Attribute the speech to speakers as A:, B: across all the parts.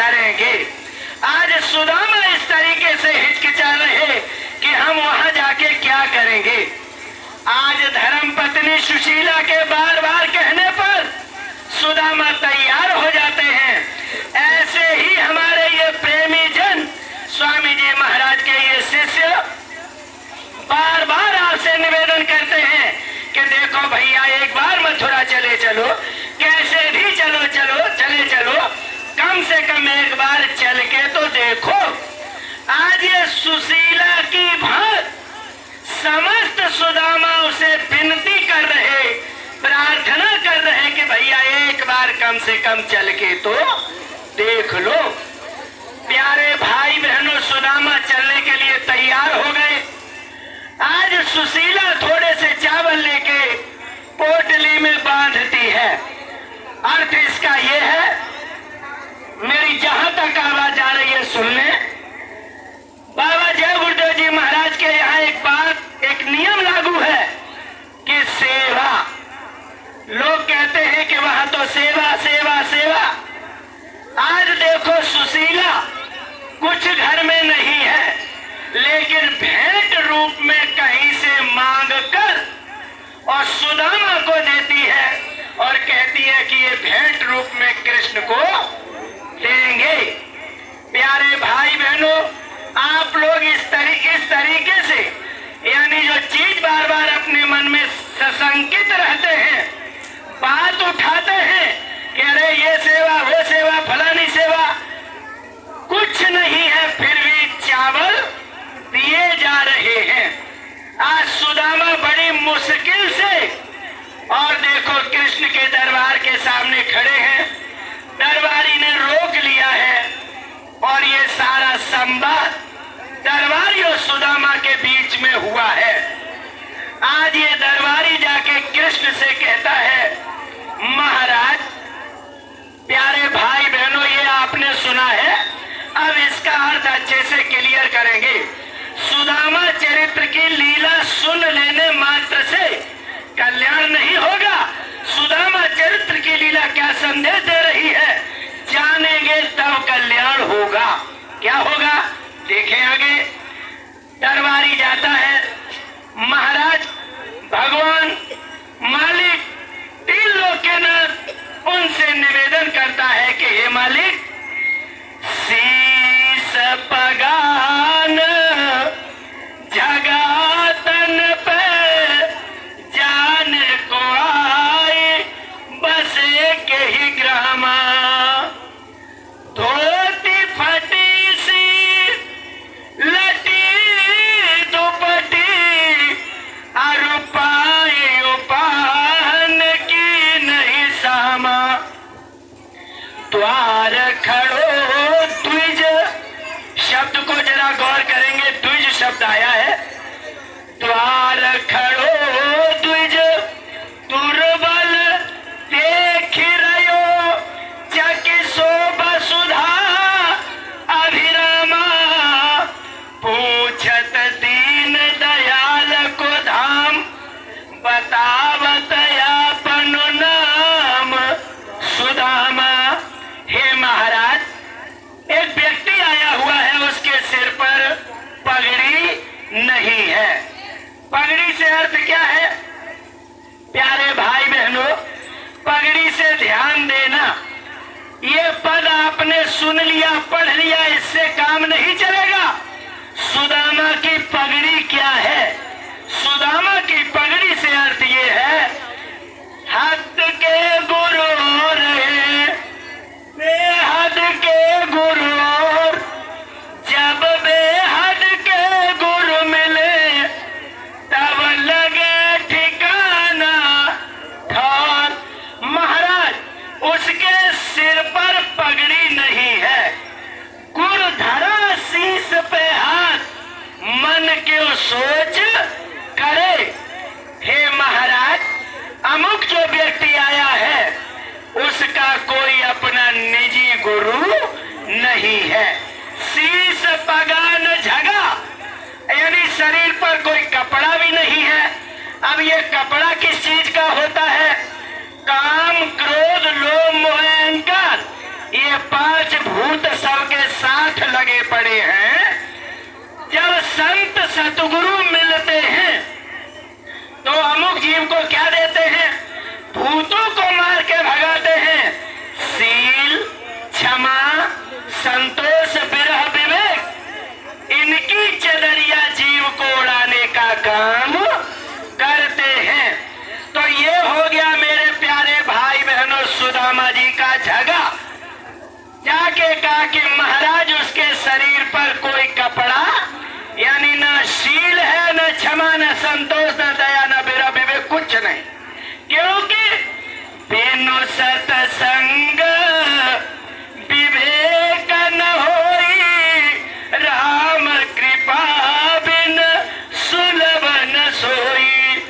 A: करेंगे। आज सुदामा इस तरीके से हिचकिचा रहे कि हम वहां जाके क्या करेंगे। आज धर्मपत्नी सुशीला के बार बार कहने पर सुदामा तैयार हो जाते हैं। ऐसे ही हमारे ये प्रेमी जन स्वामी जी महाराज के ये शिष्य बार बार आपसे निवेदन करते हैं कि देखो भैया एक बार मथुरा चले चलो, कैसे भी चलो चले चलो, कम से कम एक बार चल के तो देखो। आज ये सुशीला की भांति समस्त सुदामा उसे विनती कर रहे, प्रार्थना कर रहे कि भैया एक बार कम से कम चल के तो देख लो। प्यारे भाई बहनों, सुदामा चलने के लिए तैयार हो गए। आज सुशीला थोड़े से चावल लेके पोटली में बांधती है। अर्थ इसका यह है, मेरी जहां तक आवाज आ रही है सुनने, बाबा जय गुरुदेव जी महाराज के यहाँ एक बात, एक नियम लागू है कि सेवा, लोग कहते हैं कि वहां तो सेवा सेवा सेवा। आज देखो सुशीला कुछ घर में नहीं है, लेकिन भेंट रूप में कहीं से मांग कर और सुदामा को देती है और कहती है कि ये भेंट रूप में कृष्ण को देंगे। प्यारे भाई बहनों, आप लोग इस तरीके से यानी जो चीज बार बार अपने मन में सशंकित रहते हैं, बात उठाते हैं कि अरे ये सेवा वो सेवा फलानी सेवा, कुछ नहीं है, फिर भी चावल दिए जा रहे हैं। आज सुदामा बड़ी मुश्किल से, और देखो कृष्ण के दरबार के सामने खड़े हैं, दरबारी ने रोक लिया है और ये सारा संवाद दरबारी और सुदामा के बीच में हुआ है। आज ये दरबारी जाके कृष्ण से कहता है, महाराज प्यारे भाई बहनों, ये आपने सुना है, अब इसका अर्थ अच्छे से क्लियर करेंगे। सुदामा चरित्र की लीला सुन लेने मात्र से कल्याण नहीं होगा। सुदामा चरित्र की लीला क्या संदेश दे रही है, जानेंगे तब कल्याण होगा। क्या होगा देखें आगे। दरबारी जाता है, महाराज भगवान मालिक तीन लोग के नाथ उनसे निवेदन करता है कि हे मालिक, शीस पगान जगातन पे जान को आए, बस एक ही ग्रामा, धोती फटी सी लटी दुपटी, अरुपाए उपाहन की नहीं सामा, द्वार खड़ो द्विज, शब्द को जरा गौर करेंगे, द्विज शब्द आया है, द्वार खड़ो द्विज, दुर्बल देख रयो, चकिसो वसुधा अभिरामा, पूछत दीन दयाल को धाम, बतावत अपन नाम सुदामा। हे महाराज, एक व्यक्ति आया हुआ है, उसके सिर पर पगड़ी नहीं है। पगड़ी से अर्थ क्या है प्यारे भाई बहनों, पगड़ी से ध्यान देना। ये पद आपने सुन लिया, पढ़ लिया, इससे काम नहीं चलेगा। सुदामा की पगड़ी क्या है? सुदामा की पगड़ी से अर्थ ये है, हद के गुरु रहे, बेहद के गुरु, जब बेहद के गुरु मिले, तब लगे ठिकाना ठौर। महाराज, उसके सिर पर पगड़ी नहीं है, गुरु धरा शीश पे हाथ, मन क्यों सोच करे। हे महाराज, अमुक जो व्यक्ति आया है, उसका कोई अपना निजी गुरु नहीं है। शीश पगान झगा, यानी शरीर पर कोई कपड़ा भी नहीं है। अब ये कपड़ा किस चीज का होता है? काम, क्रोध, लोभ, मोह, अहंकार, ये पांच भूत सतगुरु मिलते हैं तो अमुक जीव को क्या देते हैं? भूतों को मार के भगाते हैं। सील, क्षमा, संतोष, विरह, विवेक, इनकी चदरिया जीव को उड़ाने का काम करते हैं। तो ये हो गया मेरे प्यारे भाई बहनों सुदामा जी का झगड़ा। जाके कहा कि महाराज उसके शरीर पर कोई कपड़ा यानी ना शील है, न क्षमा, न संतोष, न दया, न विरह, विवेक, कुछ नहीं। क्योंकि बिनु सतसंग विवेक न होई, राम कृपा बिन सुलभ न सोई।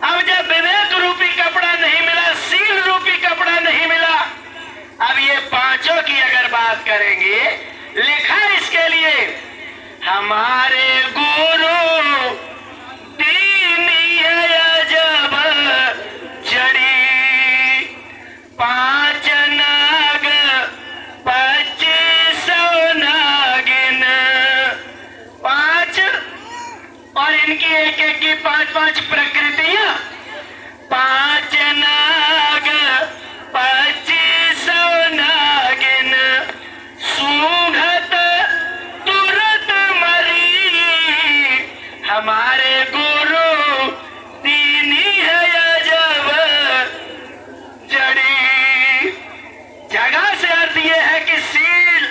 A: अब जब विवेक रूपी कपड़ा नहीं मिला, शील रूपी कपड़ा नहीं मिला, अब ये पांचों की अगर बात करेंगे, लिखा इसके लिए हमारे गुरु दीनी अजब जड़ी, 5 नाग 2500 नागिन, 5 और इनकी एक एक की 5-5 प्रकृतियां, 5 नाग 2500 नागिन, सूंघत तुरंत मरी, हमारे गुरु दीनी है अजब जड़ी। जगह से अर्थ यह है कि शील,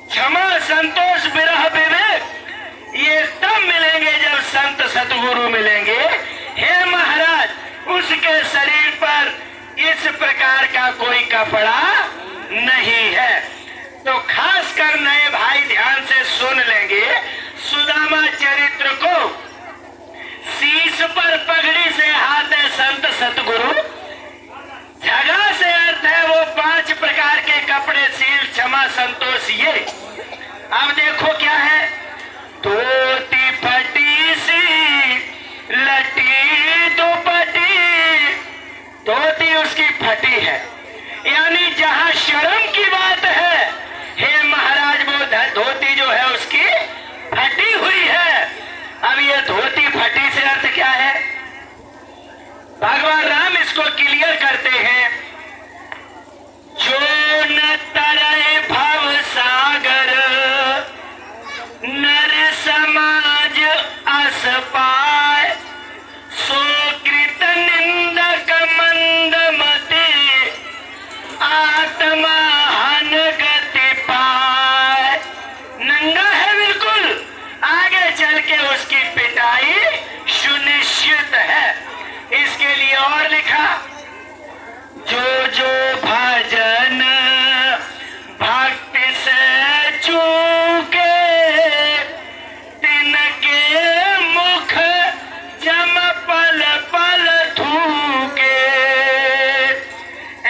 A: क्षमा, संतोष, विरह, विवेक ये तब मिलेंगे जब संत सतगुरु मिलेंगे। हे महाराज, उसके शरीर पर इस प्रकार का कोई कपड़ा नहीं है। तो खास कर नए भाई ध्यान से सुन लेंगे सुदामा चरित्र को। शीश पर पगड़ी से हाथ है संत सतगुरु। झगड़ा से अर्थ है वो 5 प्रकार के कपड़े, शील, क्षमा, संतोष। ये अब देखो क्या है, धोती फटी सी लटी दुपटी, धोती उसकी फटी है यानी जहां शर्म की बात है, हे महाराज वो धोती जो है उसकी फटी हुई है। अब ये धोती फटी से अर्थ क्या है? भगवान राम इसको क्लियर करते हैं, जो न तरय भव सागर, नर समाज अस पाए, सो कृत निंदक मंद मति, आत्मा हन गति पाए। नंगा है बिल्कुल, आगे चल के उसकी पिटाई सुनिश्चित है। इसके लिए और लिखा, जो जो भजन भक्ति से चूके, तिनके मुख जम पल पल थूके,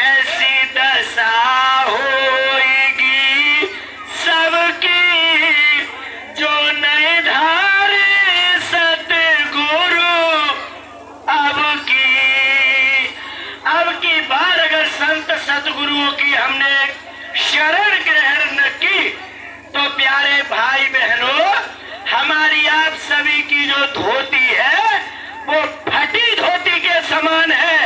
A: ऐसी दशा होएगी सबकी, जो नहीं धारे सतगुरु अब की बार अगर संत सतगुरुओं की हमने शरण ग्रहण न की तो प्यारे भाई बहनों, हमारी आप सभी की जो धोती है वो फटी धोती के समान है,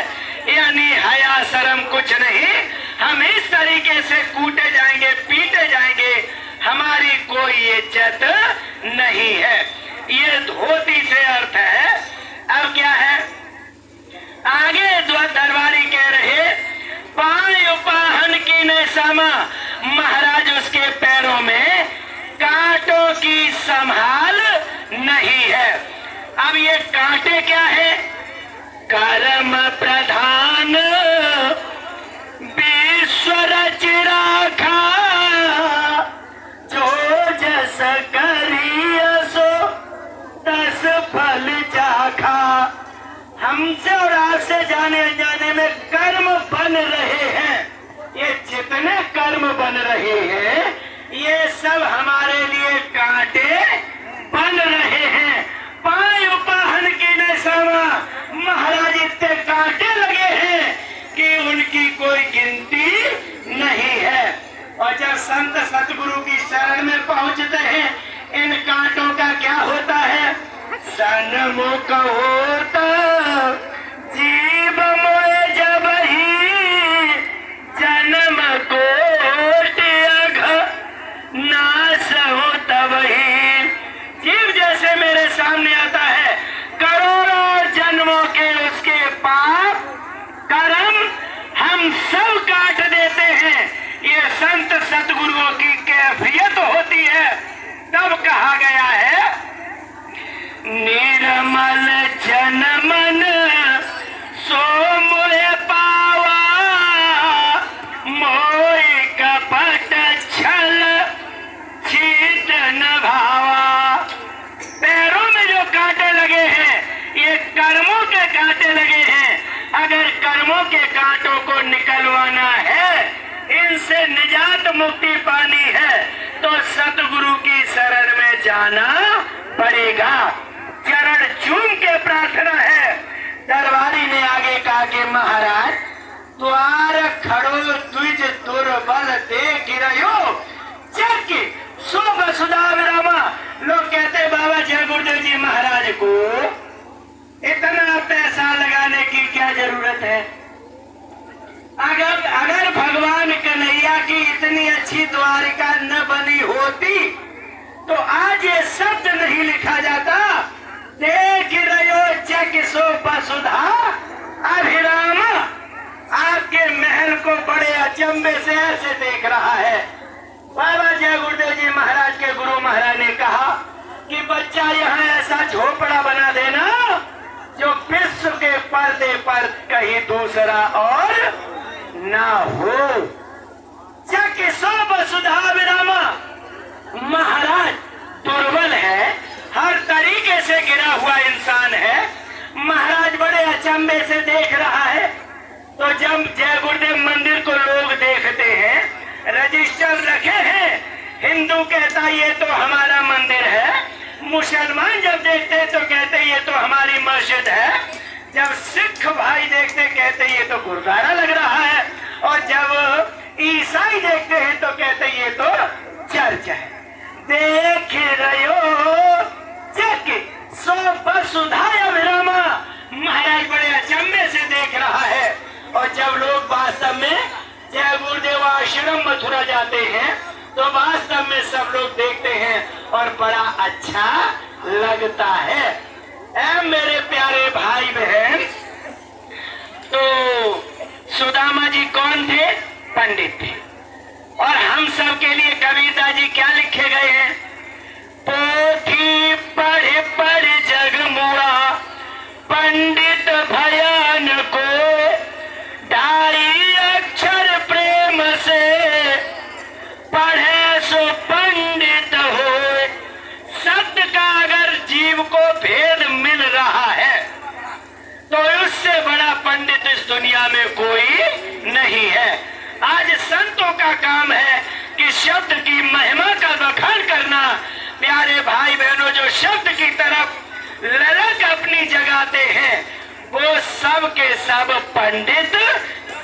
A: यानी हया शर्म कुछ नहीं। हम इस तरीके से कूटे जाएंगे, पीटे जाएंगे, हमारी कोई इज्जत नहीं है। ये धोती से अर्थ है। अब क्या है आगे दरबारी कह रहे, पाय उपाहन की न समा, महाराज उसके पैरों में कांटों की संभाल नहीं है। अब ये कांटे क्या है? कर्म प्रधान विश्व रच राखा, जो जस करिय सो तस फल चाखा। हमसे और आपसे जाने में कर्म बन रहे हैं, ये जितने कर्म बन रहे हैं ये सब हमारे लिए कांटे बन रहे हैं। पाय उपाहन की न समा, महाराज इतने कांटे लगे हैं कि उनकी कोई गिनती नहीं है। और जब संत सतगुरु की शरण में पहुंचते हैं, इन कांटों का क्या होता है? सन्मुख होता जीव मोए जब ही जन्म कोट अघ नाश हो तब ही। जीव जैसे मेरे सामने आता है, करोड़ों जन्मों के उसके पाप कर्म हम सब काट देते हैं। ये संत सतगुरुओं की कैफियत होती है। तब कहा गया है, निर्मल जन मन सो मोहे पावा, मोह कपट छल छीट न भावा। पैरों में जो कांटे लगे हैं, ये कर्मों के कांटे लगे हैं। अगर कर्मों के कांटों को निकलवाना है, इनसे निजात मुक्ति पानी है, तो सतगुरु की शरण में जाना पड़ेगा। चरण चूम के प्रार्थना है। दरबारी ने आगे कहा कि महाराज द्वार खड़ो द्विज दुर्बल देख रहो चक सो वसुधा विरामा। लोग कहते बाबा जय गुरुदेव जी महाराज को इतना पैसा लगाने की क्या जरूरत है? अगर भगवान कन्हैया की इतनी अच्छी द्वारिका न बनी होती तो आज ये शब्द नहीं लिखा जाता। देख रहो चक सो वसुधा अभिरामा। आपके महल को बड़े अचंभे से ऐसे देख रहा है। बाबा जय गुरुदेव जी महाराज के गुरु महाराज ने कहा कि बच्चा यहाँ ऐसा झोपड़ा बना देना जो विश्व के पर्दे पर कहीं दूसरा और ना हो। चक सो वसुधा विरामा। महाराज दुर्बल है, हर तरीके से गिरा हुआ इंसान है। महाराज बड़े अचंभे से देख रहा है। तो जब जय गुरुदेव मंदिर को लोग देखते हैं, रजिस्टर रखे हैं, हिंदू कहता ये तो हमारा मंदिर है, मुसलमान जब देखते तो कहते ये तो हमारी मस्जिद है, जब सिख भाई देखते कहते ये तो गुरुद्वारा लग रहा है, और जब ईसाई देखते हैं तो कहते ये तो चर्च है। देख रहो चक सो वसुधा विरामा। महाराज बड़े अचंभे से देख रहा है। और जब लोग वास्तव में जय गुरुदेव आश्रम मथुरा जाते हैं तो वास्तव में सब लोग देखते हैं और बड़ा अच्छा लगता है। मेरे प्यारे भाई बहन, तो सुदामा जी कौन थे? पंडित थे। और हम सब के लिए कबीरदास जी क्या लिखे गए हैं? पोथी पढ़ पढ़ जग मुआ पंडित भयान को, ढाई अक्षर प्रेम से पढ़े सो पंडित हो। सत्य का अगर जीव को भेद मिल रहा है तो उससे बड़ा पंडित इस दुनिया में कोई नहीं है। आज संतों का काम है कि शब्द की महिमा का बखान करना। प्यारे भाई बहनों, जो शब्द की तरफ ललक अपनी जगाते हैं वो सब के सब पंडित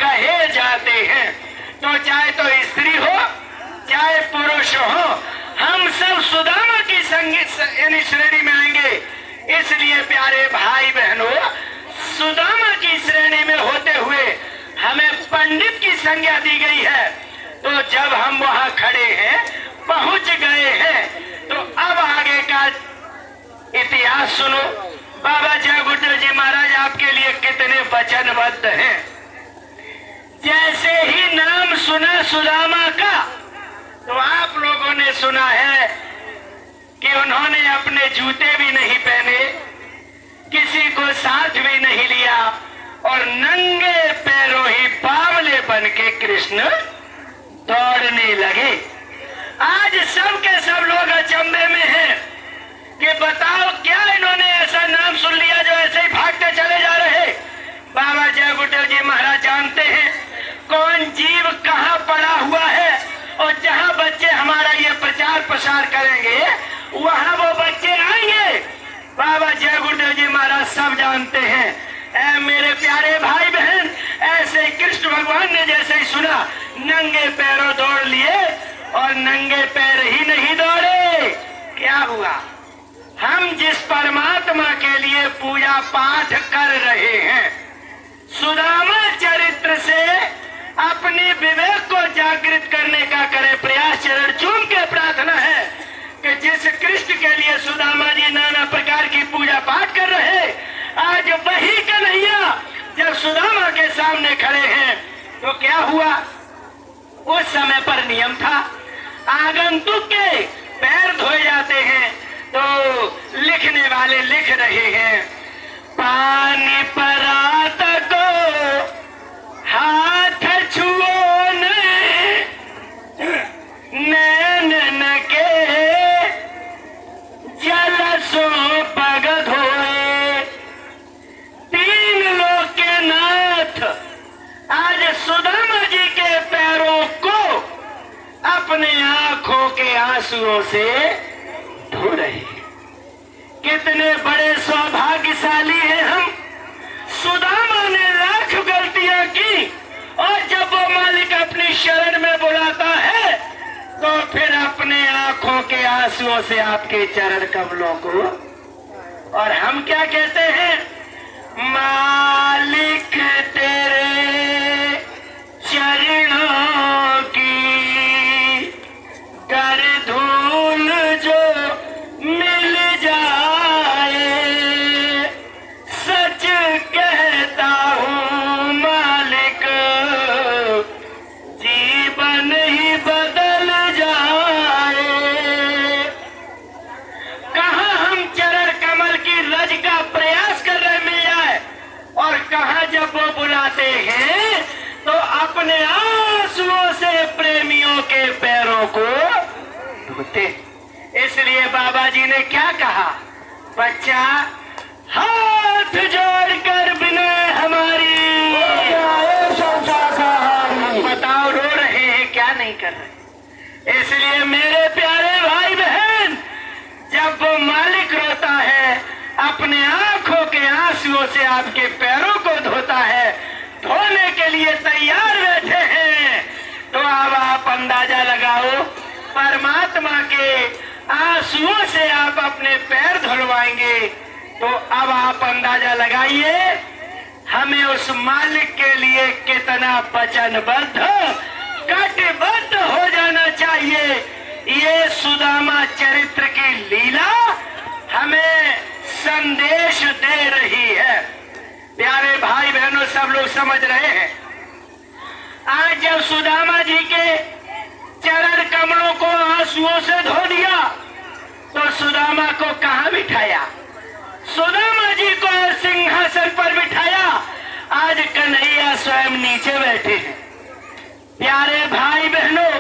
A: कहे जाते हैं। तो चाहे तो स्त्री हो चाहे पुरुष हो, हम सब सुदामा की संगीत यानी श्रेणी में आएंगे। इसलिए प्यारे भाई बहनों, सुदामा की श्रेणी में होते हुए हमें पंडित की संज्ञा दी गई है। तो जब हम वहां खड़े हैं, पहुंच गए हैं, तो अब आगे का इतिहास सुनो। बाबा जय गुरुदेव जी महाराज आपके लिए कितने वचनबद्ध हैं। जैसे ही नाम सुना सुदामा का, तो आप लोगों ने सुना है कि उन्होंने अपने जूते भी नहीं पहने, किसी को साथ भी नहीं लिया, और नंगे पैरों ही बावले बन के कृष्ण दौड़ने लगे। आज सब के सब लोग अचंभे में हैं कि बताओ क्या इन्होंने ऐसा नाम सुन लिया जो ऐसे ही भागते चले जा रहे। बाबा जय गुरुदेव जी महाराज जानते हैं कौन जीव कहाँ पड़ा हुआ है, और जहाँ बच्चे हमारा ये प्रचार प्रसार करेंगे वहाँ वो बच्चे आएंगे। बाबा जय गुरुदेव जी महाराज सब जानते हैं। मेरे प्यारे भाई बहन, ऐसे कृष्ण भगवान ने जैसे ही सुना, नंगे पैरों दौड़ लिए, और नंगे पैर ही नहीं दौड़े, क्या हुआ? हम जिस परमात्मा के लिए पूजा पाठ कर रहे हैं, सुदामा चरित्र से अपने विवेक को जागृत करने का करें प्रयास। चरण चूम के प्रार्थना है कि जिस कृष्ण के लिए सुदामा जी नाना प्रकार की पूजा पाठ कर रहे, आज वही कन्हैया जब सुदामा के सामने खड़े हैं तो क्या हुआ? उस समय पर नियम था, आगंतुक के पैर धोए जाते हैं। तो लिखने वाले लिख रहे हैं, पानी परात को हाथ छुओ नैन के जल सो पग धोए। तीन लोक के नाथ आज सुदामा जी के पैरों को अपने आंखों के आंसुओं से धो रहे हैं। कितने बड़े सौभाग्यशाली हैं हम। सुदामा ने लाख गलतियां की और जब वो मालिक अपनी शरण में बुलाता है तो फिर अपने आंखों के आंसुओं से आपके चरण कमलों को, और हम क्या कहते हैं? मालिक तेरे चरणों की कर धूल जो मिल जाए, सच कहता हूँ मालिक जीवन ही बदल जाए। कहाँ हम चरण कमल की रज का प्रयास कर रहे मिल जाए, और कहाँ जब वो बुलाते हैं तो अपने आंसुओं से प्रेमियों के पैरों को धोते। इसलिए बाबा जी ने क्या कहा? बच्चा हाथ जोड़कर विनय हमारी, बताओ रो रहे हैं क्या नहीं कर रहे? इसलिए मेरे प्यारे भाई बहन, जब वो मालिक रोता है, अपने आंखों के आंसुओं से आपके पैरों को धोता है, धोने के लिए तैयार बैठे हैं, तो अब आप अंदाजा लगाओ परमात्मा के आंसुओं से आप अपने पैर धुलवाएंगे। तो अब आप अंदाजा लगाइए हमें उस मालिक के लिए कितना वचनबद्ध कटिबद्ध हो जाना चाहिए। ये सुदामा चरित्र की लीला हमें संदेश दे रही है। प्यारे भाई बहनों, सब लोग समझ रहे हैं। आज जब सुदामा जी के चरण कमलों को आंसुओं से धो दिया तो सुदामा को कहां बिठाया? सुदामा जी को सिंहासन पर बिठाया। आज कन्हैया स्वयं नीचे बैठे हैं। प्यारे भाई बहनों,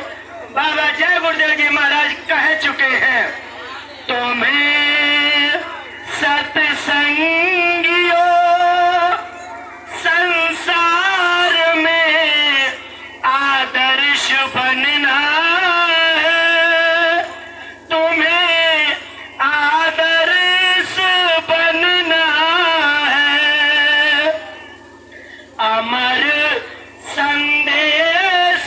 A: बाबा जय गुरुदेव जी महाराज कह चुके हैं, तुम्हें सत्संगियों संसार में आदर्श बनना है, तुम्हें आदर्श बनना है। अमर संदेश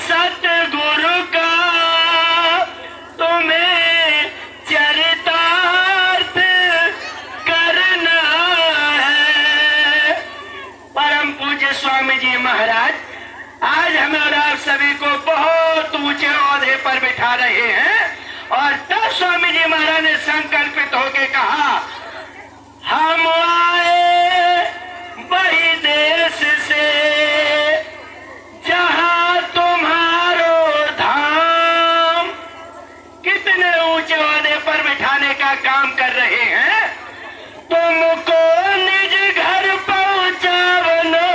A: सतगुरु का तुम्हें चरितार्थ करना है। परम पूज्य स्वामी जी महाराज आज हमें और आप सभी को बहुत ऊंचे ओहदे पर बिठा रहे हैं, और तब स्वामी जी महाराज ने संकल्पित होकर कहा, हम आए वही देश से जहां तुम्हारो धाम। कितने ऊंचे ओहदे पर बिठाने का काम कर रहे हैं। तुमको निज घर पहुंचावनो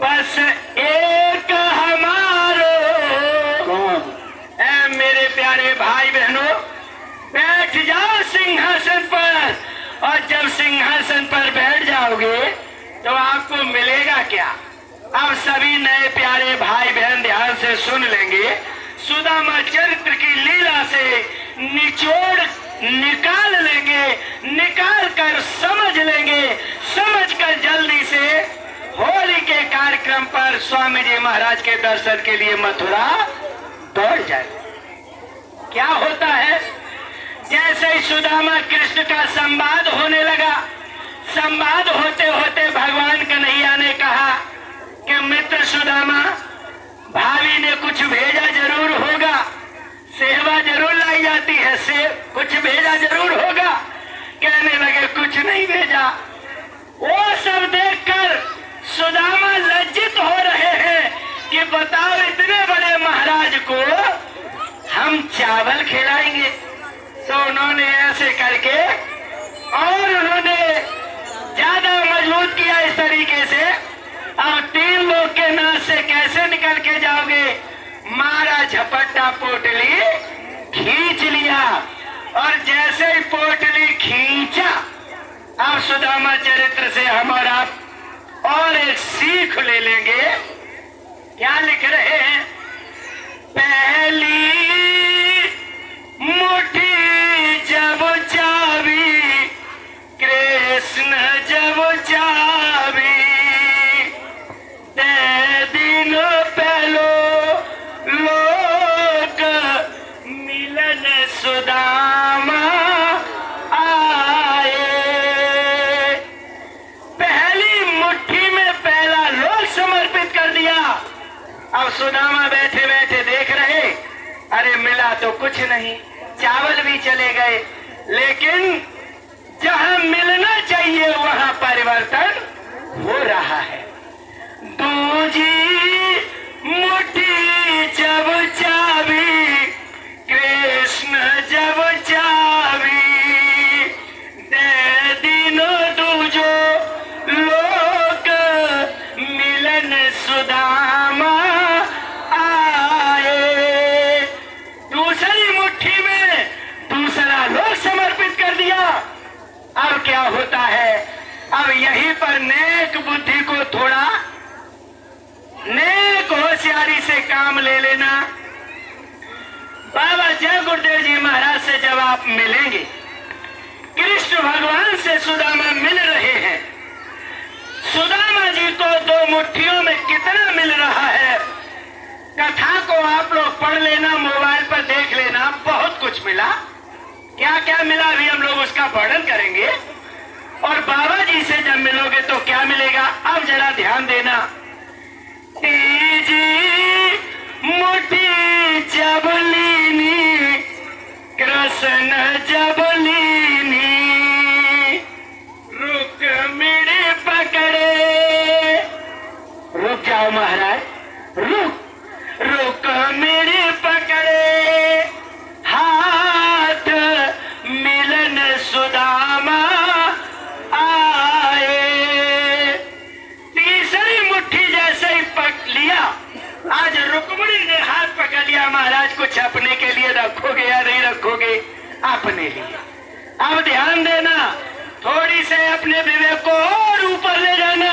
A: बस एक हमारो। मेरे प्यारे भाई बहनों, बैठ जाओ सिंहासन पर, और जब सिंहासन पर बैठ जाओगे तो आपको मिलेगा क्या? अब सभी नए प्यारे भाई बहन ध्यान से सुन लेंगे। सुदामा चरित्र की लीला से निचोड़ निकाल लेंगे, निकाल कर समझ लेंगे, समझ कर जल्दी से होली के कार्यक्रम पर स्वामी जी महाराज के दर्शन के लिए मथुरा दौड़ जाए। क्या होता है जैसे ही सुदामा कृष्ण का संवाद होने लगा, संवाद होते होते भगवान कन्हैया ने कहा कि मित्र सुदामा, भाभी ने कुछ भेजा जरूर होगा, सेवा जरूर लाई जाती है, से कुछ भेजा जरूर होगा। कहने लगे कुछ नहीं भेजा। वो सब देखकर सुदामा लज्जित हो रहे हैं कि बताओ इतने बड़े महाराज को हम चावल खिलाएंगे। तो उन्होंने ऐसे करके और उन्होंने ज्यादा मजबूत किया इस तरीके से, अब 3 लोग के नाश से कैसे निकल के जाओगे, मारा झपट्टा, पोटली खींच लिया। और जैसे ही पोटली खींचा, अब सुदामा चरित्र से हम और आप और एक सीख ले लेंगे। क्या लिख रहे हैं? पहली मुट्ठी जब चाबी, कृष्ण जब चाबी, ते दिन पहलो लोक मिलन सुदामा आए। पहली मुट्ठी में पहला लोक समर्पित कर दिया। अब सुदामा बैठे बैठे देख रहे, अरे मिला तो कुछ नहीं, चावल भी चले गए, लेकिन जहां मिलना चाहिए वहां परिवर्तन हो रहा है। दूजी मुट्ठी जब चाबी, कृष्ण जब चाबी, दे दिनो दूजो लोक मिलन सुदामा आए। दूसरी मुट्ठी में दूसरा लोक समर्पित कर दिया। अब क्या होता है? अब यहीं पर नेक बुद्धि को थोड़ा नेक होशियारी से काम ले लेना। बाबा जय गुरुदेव जी महाराज से जब आप मिलेंगे, कृष्ण भगवान से सुदामा मिल रहे हैं, सुदामा जी को 2 मुट्ठियों में कितना मिल रहा है, कथा को आप लोग पढ़ लेना, मोबाइल पर देख लेना, बहुत कुछ मिला। क्या क्या मिला अभी हम लोग उसका वर्णन करेंगे। और बाबा जी से जब मिलोगे तो क्या मिलेगा, अब जरा ध्यान देना। तीजी मुट्ठी जब लीनी, कृष्ण जब लीनी, रुक्मिणी पकड़े। रुक जाओ महाराज, रुक्मिणी पकड़े, हाथ मिलन सुदामा आए। तीसरी मुट्ठी जैसे ही पकड़ लिया, आज रुक्मिणी ने हाथ पकड़ लिया, महाराज कुछ अपने के लिए रखोगे या नहीं रखोगे? अपने लिए। अब ध्यान देना, थोड़ी से अपने विवेक को और ऊपर ले जाना।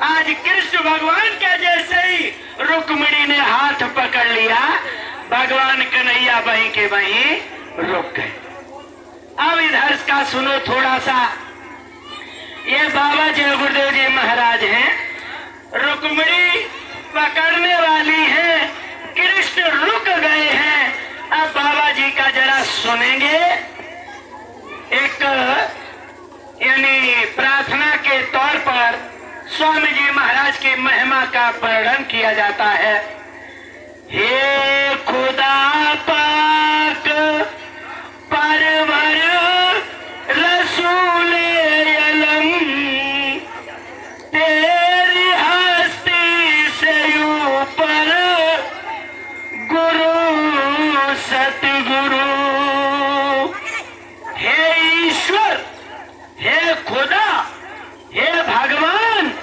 A: आज कृष्ण भगवान के जैसे ही रुक्मिणी ने हाथ पकड़ लिया, भगवान कन्हैया वहीं के वहीं रुक गए। अब इधर का सुनो थोड़ा सा। ये बाबा जय गुरुदेव जी महाराज हैं, रुक्मिणी पकड़ने वाली है, कृष्ण रुक गए हैं। अब बाबा जी का जरा सुनेंगे। एक यानी प्रार्थना के तौर पर स्वामी जी महाराज की महिमा का वर्णन किया जाता है। हे खुदा पाक परवर रसूले अलम, तेरी हस्ती से ऊपर गुरु सतगुरु। हे ईश्वर, हे खुदा, हे भगवान,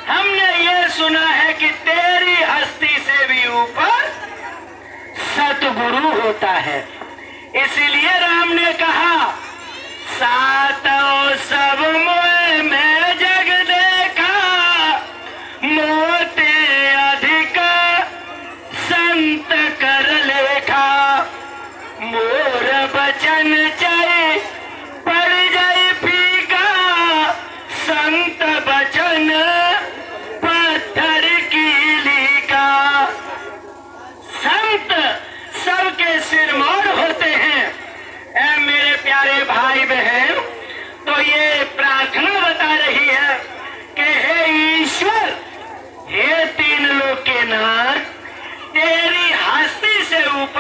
A: हमने ये सुना है कि तेरी हस्ती से भी ऊपर सतगुरु होता है। इसीलिए राम ने कहा, सातों सब मोह में जग देखा, मोते अधिक संत कर लेखा। मोर बचन चाहे पड़ जाए फीका, संत बचन पत्थर की लीका। संत सबके सिरमौर होते हैं।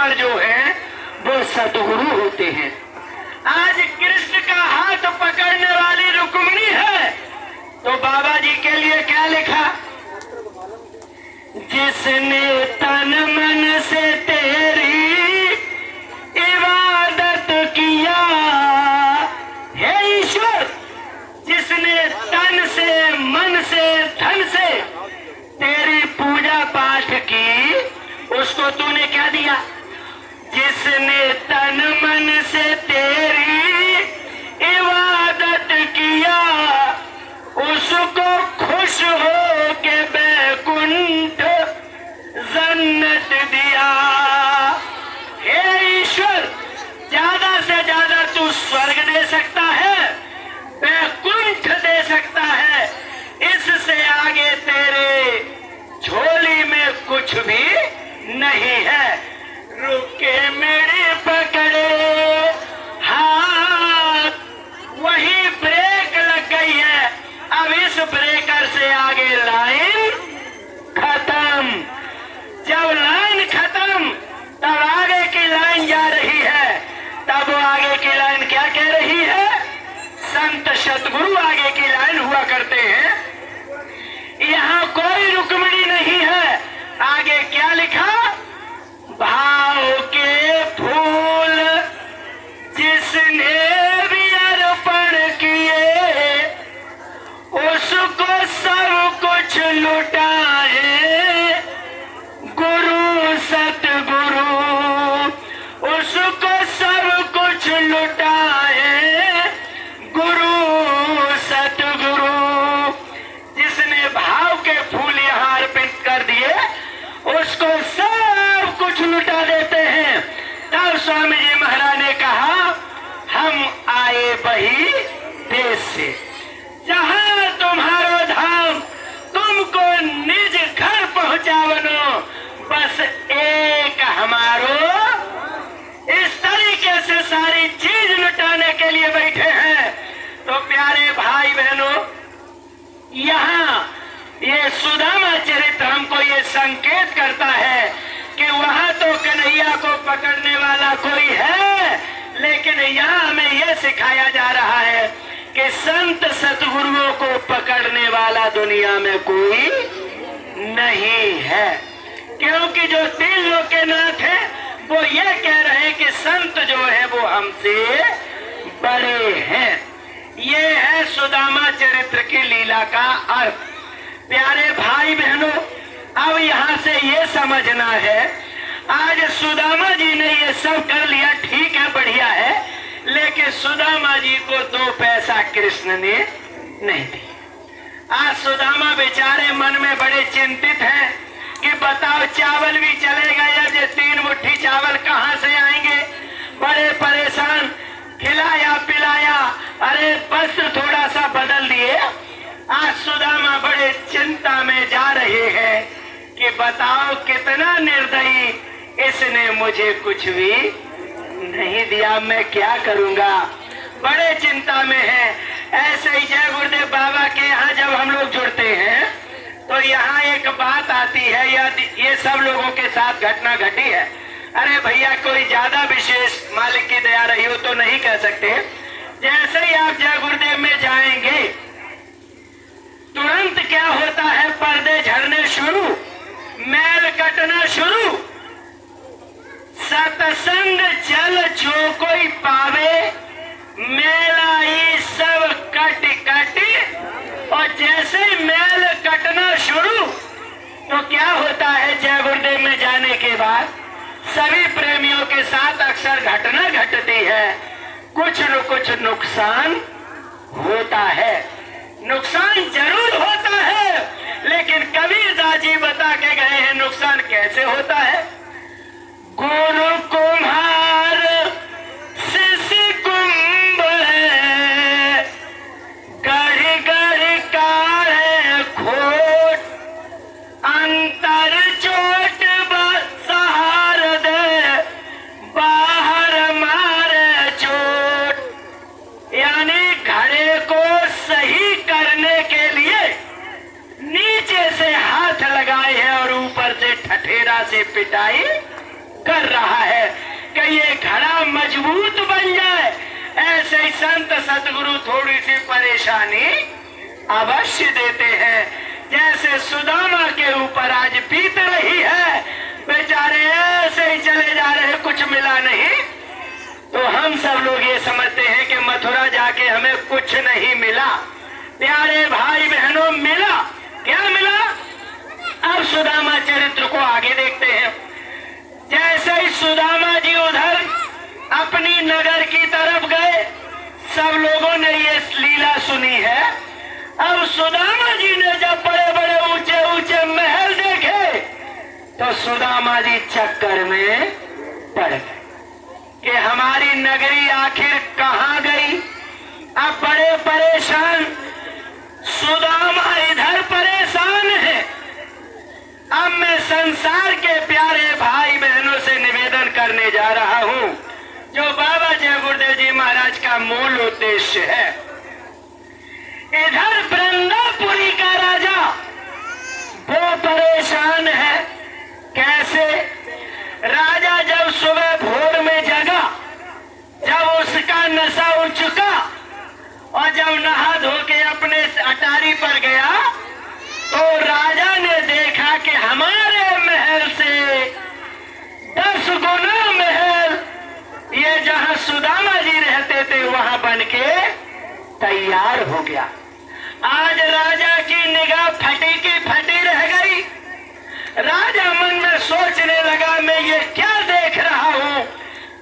A: पर जो है वो सतगुरु होते हैं। आज कृष्ण का हाथ पकड़ने वाली रुक्मिणी है, तो बाबा जी के लिए क्या लिखा? जिसने तन मन से तेरी इबादत किया, हे ईश्वर, जिसने तन से मन से धन से तेरी पूजा पाठ की, उसको तूने क्या दिया? जिसने तन मन से तेरी इबादत किया, उसको खुश हो के बैकुंठ जन्नत दिया। हे ईश्वर, ज्यादा से ज्यादा तू स्वर्ग दे सकता है, बैकुंठ दे सकता है, इससे आगे तेरे झोली में कुछ भी नहीं है। रुके मेरे पकड़े हाथ, वही ब्रेक लग गई है। अब इस ब्रेकर से आगे लाइन खत्म। जब लाइन खत्म तब आगे की लाइन जा रही है। तब वो आगे की लाइन क्या कह रही है? संत सतगुरु आगे की लाइन हुआ करते हैं। यहाँ कोई रुक्मिणी नहीं है। आगे क्या लिखा? भाव के फूल जिसने भी अर्पण किए, उसको सब कुछ लुटाए गुरु सतगुरु, उसको सब कुछ लुटाए गुरु सतगुरु। जिसने भाव के फूल यहाँ अर्पित कर दिए, उसको सब कुछ लुटा देते हैं। तब स्वामी जी महाराज ने कहा, हम आए वही देश से जहां तुम्हारो धाम तुमको निज घर पहुंचावनो, बस एक हमारो। इस तरीके से सारी चीज लुटाने के लिए बैठे हैं। तो प्यारे भाई बहनों, यहाँ ये सुदामा चरित्र हमको ये संकेत करता है कि वहां तो कन्हैया को पकड़ने वाला कोई है, लेकिन यहाँ हमें ये सिखाया जा रहा है कि संत सतगुरुओं को पकड़ने वाला दुनिया में कोई नहीं है। क्योंकि जो 3 लोग के नाथ है वो ये कह रहे हैं कि संत जो है वो हमसे बड़े हैं। ये है सुदामा चरित्र की लीला का अर्थ। प्यारे भाई बहनों, अब यहाँ से ये समझना है, आज सुदामा जी ने ये सब कर लिया, ठीक है, बढ़िया है, लेकिन सुदामा जी को 2 पैसा कृष्ण ने नहीं दी। आज सुदामा बेचारे मन में बड़े चिंतित हैं कि बताओ चावल भी चलेगा या ये 3 मुट्ठी चावल कहाँ से आएंगे। बड़े परेशान, खिलाया पिलाया, अरे वस्त्र थोड़ा सा बदल दिए। आज सुदामा बड़े चिंता में जा रहे हैं कि बताओ कितना निर्दयी, इसने मुझे कुछ भी नहीं दिया, मैं क्या करूंगा। बड़े चिंता में है। ऐसे ही जय गुरुदेव बाबा के यहाँ जब हम लोग जुड़ते हैं तो यहाँ एक बात आती है, ये सब लोगों के साथ घटना घटी है। अरे भैया, कोई ज्यादा विशेष मालिक की दया रही हो तो नहीं कह सकते। जैसे ही आप जय गुरुदेव में जाएंगे, तुरंत क्या होता है, पर्दे झड़ने शुरू, मैल कटना शुरू। सत्संग जल जो कोई पावे, मेला ही सब कट कट। और जैसे ही मैल कटना शुरू तो क्या होता है, जय गुरुदेव में जाने के बाद सभी प्रेमियों के साथ अक्सर घटना घटती है, कुछ न कुछ नुकसान होता है। नुकसान जरूर होता है, लेकिन कबीरदास जी बता के गए हैं नुकसान कैसे होता है। गुरु कुम्हार शिष्य कुंभ है, गढ़ गढ़ काढ़े खोट, अंतर चोट सहार दे, बाहर मारे चोट। यानी घड़े को सही करने के लिए नीचे से हाथ लगाए हैं और ऊपर से ठठेरा से पिटाई कर रहा है कि ये घड़ा मजबूत बन जाए। ऐसे ही संत सतगुरु थोड़ी सी परेशानी अवश्य देते हैं। जैसे सुदामा के ऊपर आज बीत रही है, बेचारे ऐसे ही चले जा रहे, कुछ मिला नहीं। तो हम सब लोग ये समझते हैं कि मथुरा जाके हमें कुछ नहीं मिला। प्यारे भाई बहनों, मिला क्या मिला? अब सुदामा चरित्र को आगे देखते हैं। जैसे ही सुदामा जी उधर अपनी नगर की तरफ गए, सब लोगों ने ये लीला सुनी है। अब सुदामा जी ने जब बड़े बड़े ऊंचे ऊंचे महल देखे तो सुदामा जी चक्कर में पड़ गए कि हमारी नगरी आखिर कहां गई। अब बड़े परेशान सुदामा इधर परेशान है। अब मैं संसार के प्यारे भाई बहनों से निवेदन करने जा रहा हूं, जो बाबा जय गुरुदेव जी महाराज का मूल उद्देश्य है। इधर वृंदापुरी का राजा वो परेशान है। कैसे? राजा जब सुबह भोर में जगा, जब उसका नशा उड़ चुका और जब नहा धो के अपने अटारी पर गया, तो राजा ने देखा कि हमारे महल से 10 गुना महल ये जहां सुदामा जी रहते थे वहां बनके तैयार हो गया। आज राजा की निगाह फटी की फटी रह गई। राजा मन में सोचने लगा, मैं ये क्या देख रहा हूं?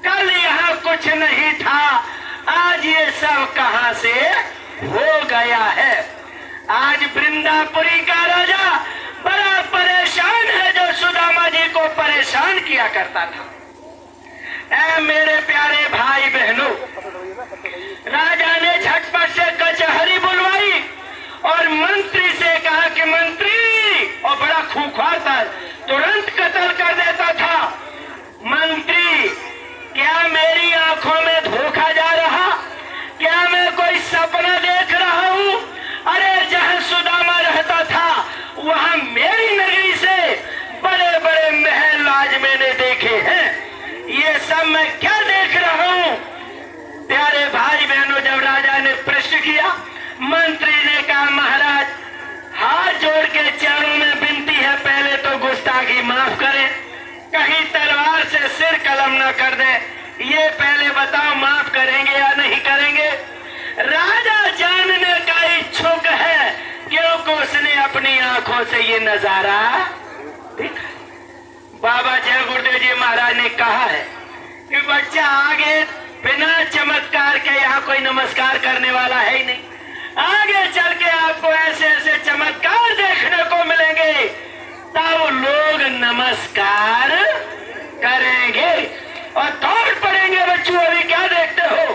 A: कल यहाँ कुछ नहीं था, आज ये सब कहां से हो गया है। आज वृंदापुरी का राजा बड़ा परेशान है, जो सुदामा जी को परेशान किया करता था। ऐ मेरे प्यारे भाई बहनों, राजा ने झटपट से कचहरी बुलवाई और मंत्री से कहा कि मंत्री, और बड़ा खूंखार था, तुरंत कत्ल कर देता था। मंत्री, क्या मेरी आंखों में धोखा जा रहा? क्या मैं कोई सपना देख रहा हूं? अरे जहां सुदामा रहता था वहां मेरी नगरी से बड़े बड़े महल आज मैंने देखे हैं। ये सब मैं क्या देख रहा हूं? प्यारे भाई बहनों, जब राजा ने प्रश्न किया, मंत्री ने कहा, महाराज हाथ जोड़ के चरणों में विनती है, पहले तो गुस्ताखी माफ करें, कहीं तलवार से सिर कलम न कर दे। ये पहले बताओ, माफ करेंगे या नहीं करेंगे? राजा जानने का इच्छुक है, क्योंकि उसने अपनी आंखों से ये नजारा देखा। बाबा जय गुरुदेव जी महाराज ने कहा है कि बच्चा आगे बिना चमत्कार के यहाँ कोई नमस्कार करने वाला है ही नहीं। आगे चल के आपको ऐसे ऐसे चमत्कार देखने को मिलेंगे, तब लोग नमस्कार करेंगे और दौड़ पड़ेंगे। बच्चों, अभी क्या देखते हो?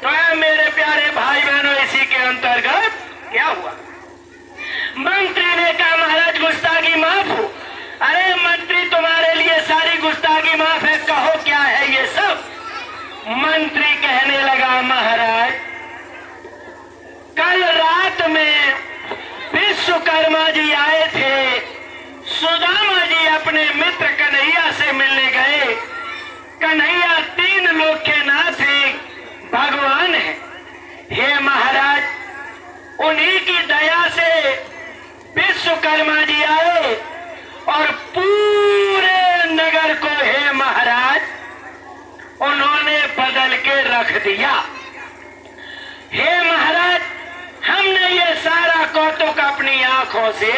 A: तो मेरे प्यारे भाई बहनों, इसी के अंतर्गत क्या हुआ? मंत्री ने कहा, महाराज गुस्ताखी माफ हो। अरे मंत्री, तुम्हारे लिए सारी गुस्ताखी माफ है, कहो क्या है ये सब? मंत्री कहने लगा, महाराज कल रात में विश्वकर्मा जी आए थे, सुदामा जी अपने मित्र कन्हैया से मिलने गए। कन्हैया 3 लोक के नाथ हैं, भगवान है। हे महाराज, उन्हीं की दया से विश्वकर्मा जी आए और पूरे नगर को, हे महाराज, उन्होंने बदल के रख दिया। हे महाराज, हमने ये सारा कौतुक अपनी आंखों से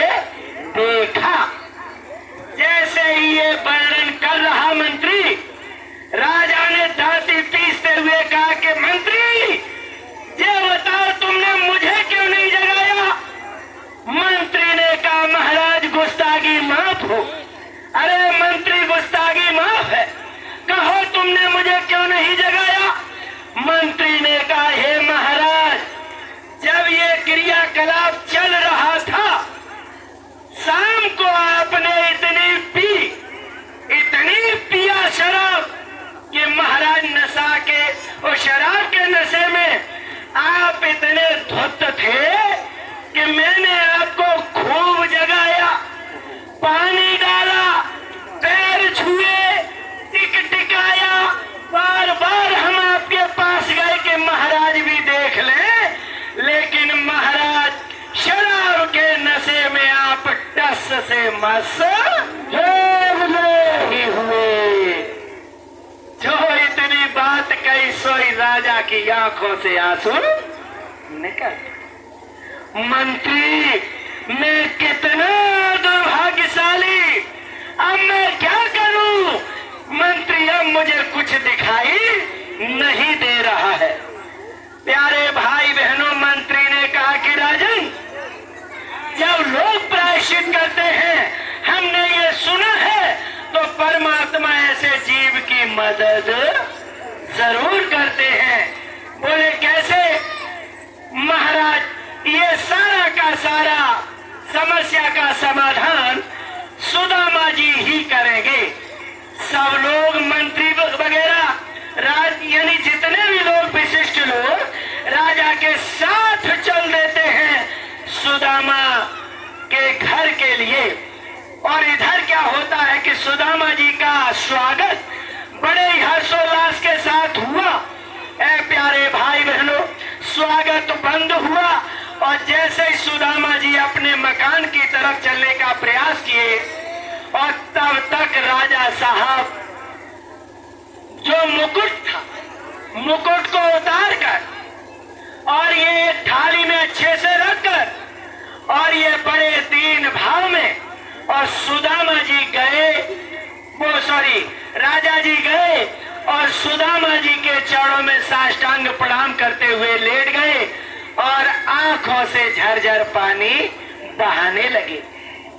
A: देखा। जैसे ही ये वर्णन कर रहा मंत्री, राजा ने दांती पीसते हुए कहा कि मंत्री, ये बताओ तुमने मुझे क्यों नहीं जगाया? मंत्री ने कहा, महाराज गुस्ताखी माफ हो। अरे मंत्री, गुस्ताखी माफ है, कहो तुमने मुझे क्यों नहीं जगाया? मंत्री ने कहा, हे महाराज, जब ये क्रियाकलाप चल रहा था, शाम को आपने इतनी पिया शराब कि महाराज नशा के और शराब के नशे में आप इतने धुत थे कि मैंने आपको खूब जगाया, पानी डाला, पैर छुए, टिक से मस नहीं हुए। जो इतनी बात कही सोई राजा की आंखों से आंसू निकल। मंत्री मैं कितना दुर्भाग्यशाली, अब मैं क्या करूं? मंत्री अब मुझे कुछ दिखाई नहीं दे रहा है। प्यारे भाई बहनों, मंत्री ने कहा कि राजन, जब लोग प्रायश्चित करते हैं, हमने ये सुना है, तो परमात्मा ऐसे जीव की मदद जरूर करते हैं। बोले कैसे? महाराज, ये सारा का सारा समस्या का समाधान सुदामा जी ही करेंगे। सब लोग मंत्री वगैरह यानी जितने भी लोग विशिष्ट लोग राजा के साथ चल देते हैं सुदामा के घर के लिए। और इधर क्या होता है कि सुदामा जी का स्वागत बड़े हर्षोल्लास के साथ हुआ। ऐ प्यारे भाई बहनों, स्वागत बंद हुआ और जैसे ही सुदामा जी अपने मकान की तरफ चलने का प्रयास किए और तब तक राजा साहब जो मुकुट था, मुकुट को उतार कर और ये थाली में अच्छे से रखकर और ये बड़े दीन भाव में और सुदामा जी गए, राजा जी गए और सुदामा जी के चरणों में साष्टांग प्रणाम करते हुए लेट गए और आंखों से झरझर पानी बहाने लगे।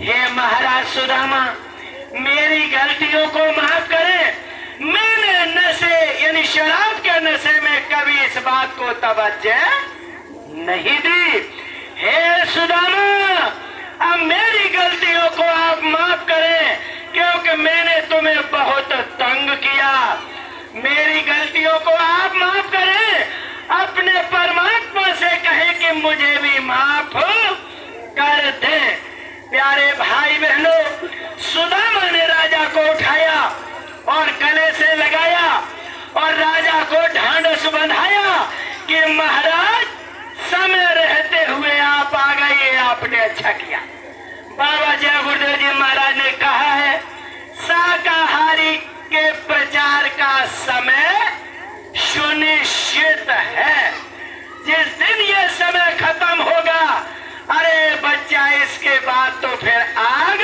A: हे महाराज सुदामा, मेरी गलतियों को माफ करें। मैंने नशे यानी शराब के नशे में कभी इस बात को तवज्जो नहीं दी। हे सुदामा, अब मेरी गलतियों को आप माफ करें, क्योंकि मैंने तुम्हें बहुत तंग किया। मेरी गलतियों को आप माफ करें, अपने परमात्मा से कहें कि मुझे भी माफ कर दे। प्यारे भाई बहनों, सुदामा ने राजा को उठाया और गले से लगाया और राजा को ढांढस बंधाया कि महाराज, समय रहते हुए आप आ गए, आपने अच्छा किया। बाबा जय गुरुदेव जी महाराज ने कहा है, शाकाहारी के प्रचार का समय सुनिश्चित है। जिस दिन ये समय खत्म होगा, अरे बच्चा, इसके बाद तो फिर आग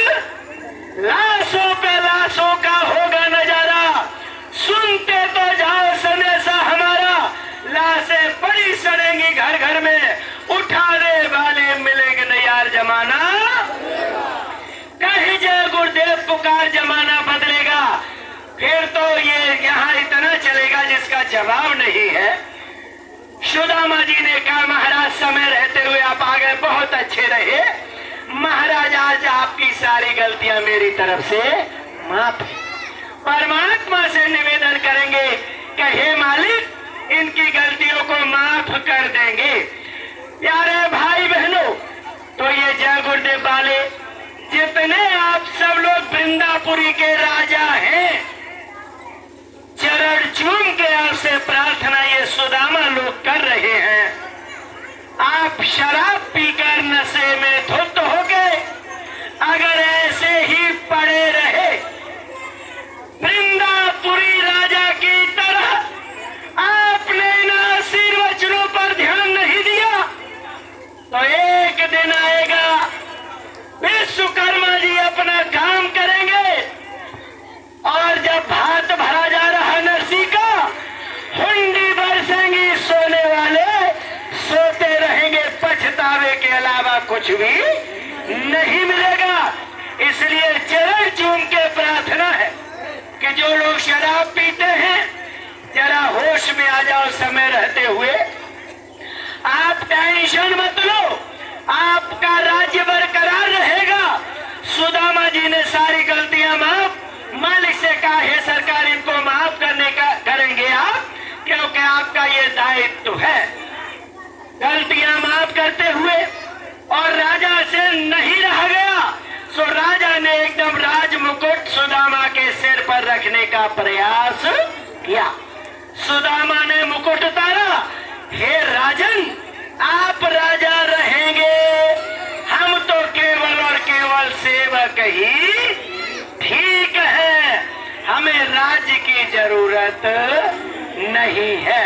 A: लाशों पे लाशों का होगा नजारा। सुनते तो जाओ संदेशा हमारा, लाशें बड़ी सड़ेंगी घर घर में, उठाने वाले मिलेंगे नहीं यार। जमाना कहीं जय गुरुदेव पुकार, जमाना बदलेगा। फिर तो ये यहाँ इतना चलेगा जिसका जवाब नहीं है। सुदामा जी ने कहा, महाराज समय रहते हुए आप आ गए, बहुत अच्छे रहे। महाराज, आज आपकी सारी गलतियां मेरी तरफ से माफ है। परमात्मा से निवेदन करेंगे कि हे मालिक, इनकी गलतियों को माफ कर देंगे। प्यारे भाई बहनों, तो ये जय गुरुदेव वाले जितने आप सब लोग वृंदापुरी के राजा हैं, चरण चूम के आपसे प्रार्थना ये सुदामा लोग कर रहे हैं। आप शराब पीकर नशे में धुत हो गए, अगर ऐसे ही पड़े रहे वृंदापुरी राजा की तरह, आपने इन आशीर्वचनों पर ध्यान नहीं दिया, तो एक दिन आएगा विश्वकर्मा जी अपना काम करेंगे और जब भात भरा जा रहा नरसी का, हुंडी बरसेंगी, सोने वाले सोते रहेंगे, पछतावे के अलावा कुछ भी नहीं मिलेगा। इसलिए चरण चूम के प्रार्थना है कि जो लोग शराब पीते हैं, जरा होश में आ जाओ समय रहते हुए। आप टेंशन मत लो, आपका राज्य बरकरार रहेगा। सुदामा जी ने सारी गलतियां माफ, मालिक से कहा, हे सरकार, इनको माफ करेंगे आप, क्योंकि आपका ये दायित्व है। गलतियां माफ करते हुए और राजा से नहीं रह गया, सो राजा ने एकदम राज मुकुट सुदामा के सिर पर रखने का प्रयास किया। सुदामा ने मुकुट उतारा, हे राजन, आप राजा रहेंगे, हम तो केवल और केवल सेवक ही ठीक है, हमें राज्य की जरूरत नहीं है।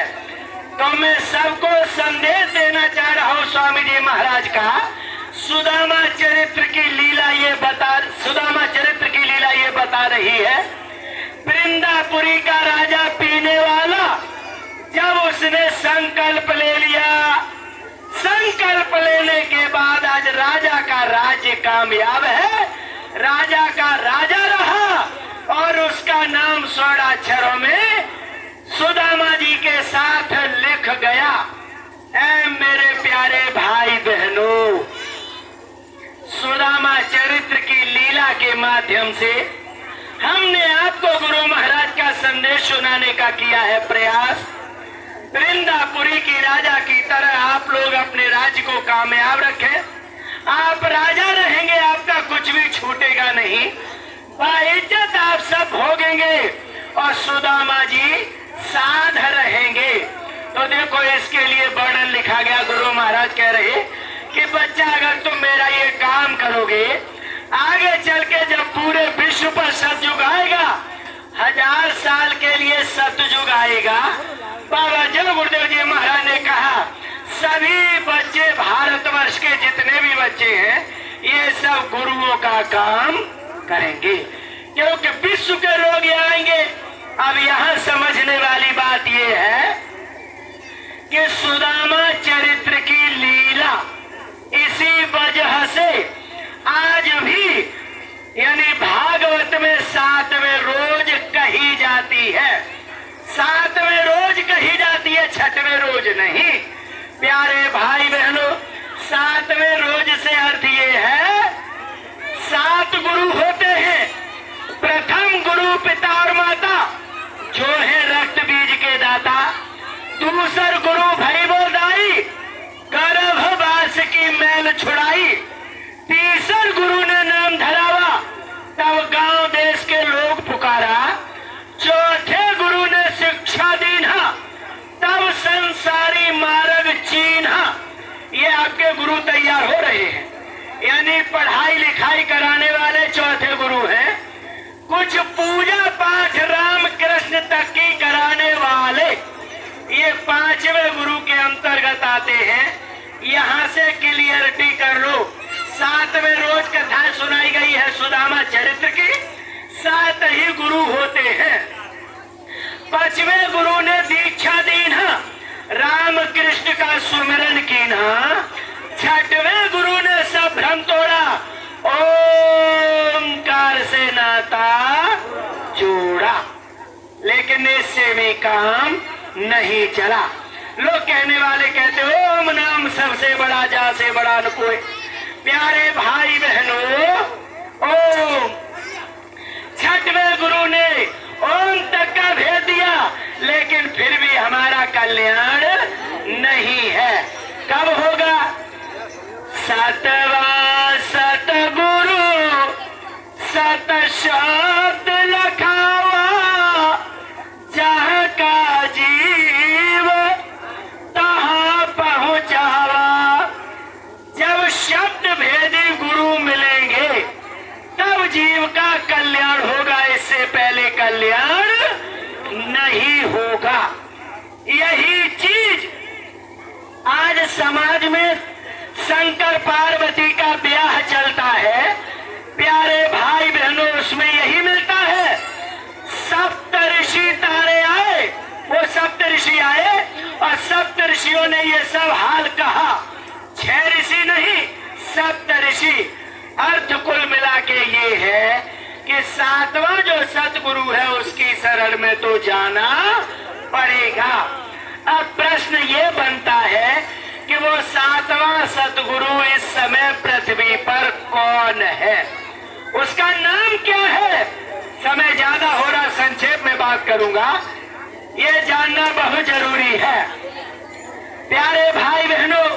A: तो मैं सबको संदेश देना चाह रहा हूँ स्वामी जी महाराज का। सुदामा चरित्र की लीला ये बता रही है। वृंदापुरी का राजा पीने वाला, जब उसने संकल्प ले लिया, संकल्प लेने के बाद आज राजा का राज्य कामयाब है, राजा का राजा रहा और उसका नाम 16 अक्षरों में सुदामा जी के साथ लिख गया। ऐ मेरे प्यारे भाई बहनों, सुदामा चरित्र की लीला के माध्यम से हमने आपको गुरु महाराज का संदेश सुनाने का किया है प्रयास। वृंदापुरी की राजा की तरह आप लोग अपने राज्य को कामयाब रखें। आप राजा रहेंगे, आपका कुछ भी छूटेगा नहीं, बाइज्जत आप सब भोगेंगे और सुदामा जी साध रहेंगे। तो देखो, इसके लिए वर्णन लिखा गया। गुरु महाराज कह रहे कि बच्चा, अगर तुम मेरा ये काम करोगे, आगे चल के जब पूरे विश्व पर सतयुग आएगा, 1000 साल के लिए सतयुग आएगा। बाबा जब गुरुदेव जी महाराज ने कहा सभी बच्चे, भारतवर्ष के जितने भी बच्चे हैं, ये सब गुरुओं का काम करेंगे, क्योंकि विश्व के लोग आएंगे। अब यहाँ समझने वाली बात ये है कि सुदामा चरित्र की लीला इसी वजह से आज भी, यानी भागवत में 7वें रोज कही जाती है। 7वें रोज कही जाती है, 6वें रोज नहीं। प्यारे भाई बहनों, 7वें रोज से अर्थ ये है 7 गुरु होते हैं। प्रथम गुरु पिता और माता, जो है रक्त बीज के दाता। दूसर गुरु भैबो दाई, गर्भवास की मैल छुड़ाई। तीसर गुरु ने नाम धरावा, तब गांव देश के लोग पुकारा। चौथे गुरु ने शिक्षा दीन्हा, तब संसारी मार्ग चीन्हा। ये आपके गुरु तैयार हो रहे हैं, यानी पढ़ाई लिखाई कराने वाले चौथे गुरु हैं। कुछ पूजा पाठ राम कृष्ण तक की कराने वाले, ये 5वें गुरु के अंतर्गत आते हैं। यहाँ से क्लियरिटी कर लो। 7वें रोज कथा सुनाई गई है सुदामा चरित्र की। 7 ही गुरु होते हैं। 5वें गुरु ने दीक्षा दीना, राम कृष्ण का सुमिरन कीना। 6वें गुरु ने सब भ्रम तोड़ा, ओंकार से नाता जोड़ा। लेकिन इससे भी काम नहीं चला। लोग कहने वाले कहते ओम नाम सबसे बड़ा, जा से बड़ा न कोई। प्यारे भाई बहनों, ओम 6वें गुरु ने ओम तक का भेद दिया, लेकिन फिर भी हमारा कल्याण नहीं है। कब होगा? 7वां सतगुरु सत शब्द लखावा, जहाँ का जीव तहाँ पहुँचावा। जब शब्द भेदी गुरु मिलेंगे, तब जीव का कल्याण होगा, इससे पहले कल्याण नहीं होगा। यही चीज आज समाज में शंकर पार्वती का ब्याह चलता है। प्यारे भाई बहनों, उसमें यही मिलता है। सप्तऋषि तारे आए, वो सप्तऋषि आए और सप्तऋषियों ने ये सब हाल कहा। 6 ऋषि नहीं, सप्तऋषि। अर्थ कुल मिला के ये है कि 7वां जो सतगुरु है, उसकी शरण में तो जाना पड़ेगा। अब प्रश्न ये बनता है कि वो 7वां सतगुरु इस समय पृथ्वी पर कौन है, उसका नाम क्या है? समय ज्यादा हो रहा, संक्षेप में बात करूंगा। ये जानना बहुत जरूरी है। प्यारे भाई बहनों,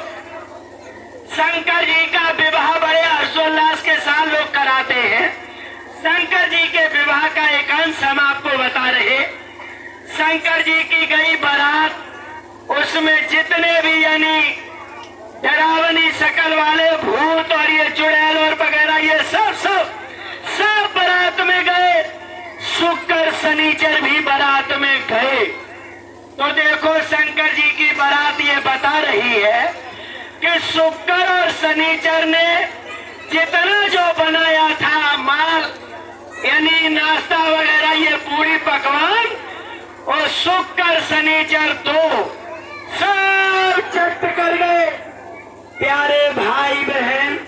A: शंकर जी का विवाह बड़े हर्षोल्लास के साथ लोग कराते हैं। शंकर जी के विवाह का एक अंश हम आपको बता रहे। शंकर जी की गई बारात, उसमें जितने भी यानी डरावनी शकल वाले भूत और ये चुड़ैल और वगैरह ये सब बारात में गए। शुक्र शनिचर भी बारात में गए। तो देखो शंकर जी की बारात ये बता रही है कि शुक्र और शनिचर ने जितना जो बनाया था माल यानी नाश्ता वगैरह ये पूरी पकवान और शुक्र शनिचर दो सब चट कर गए। प्यारे भाई बहन,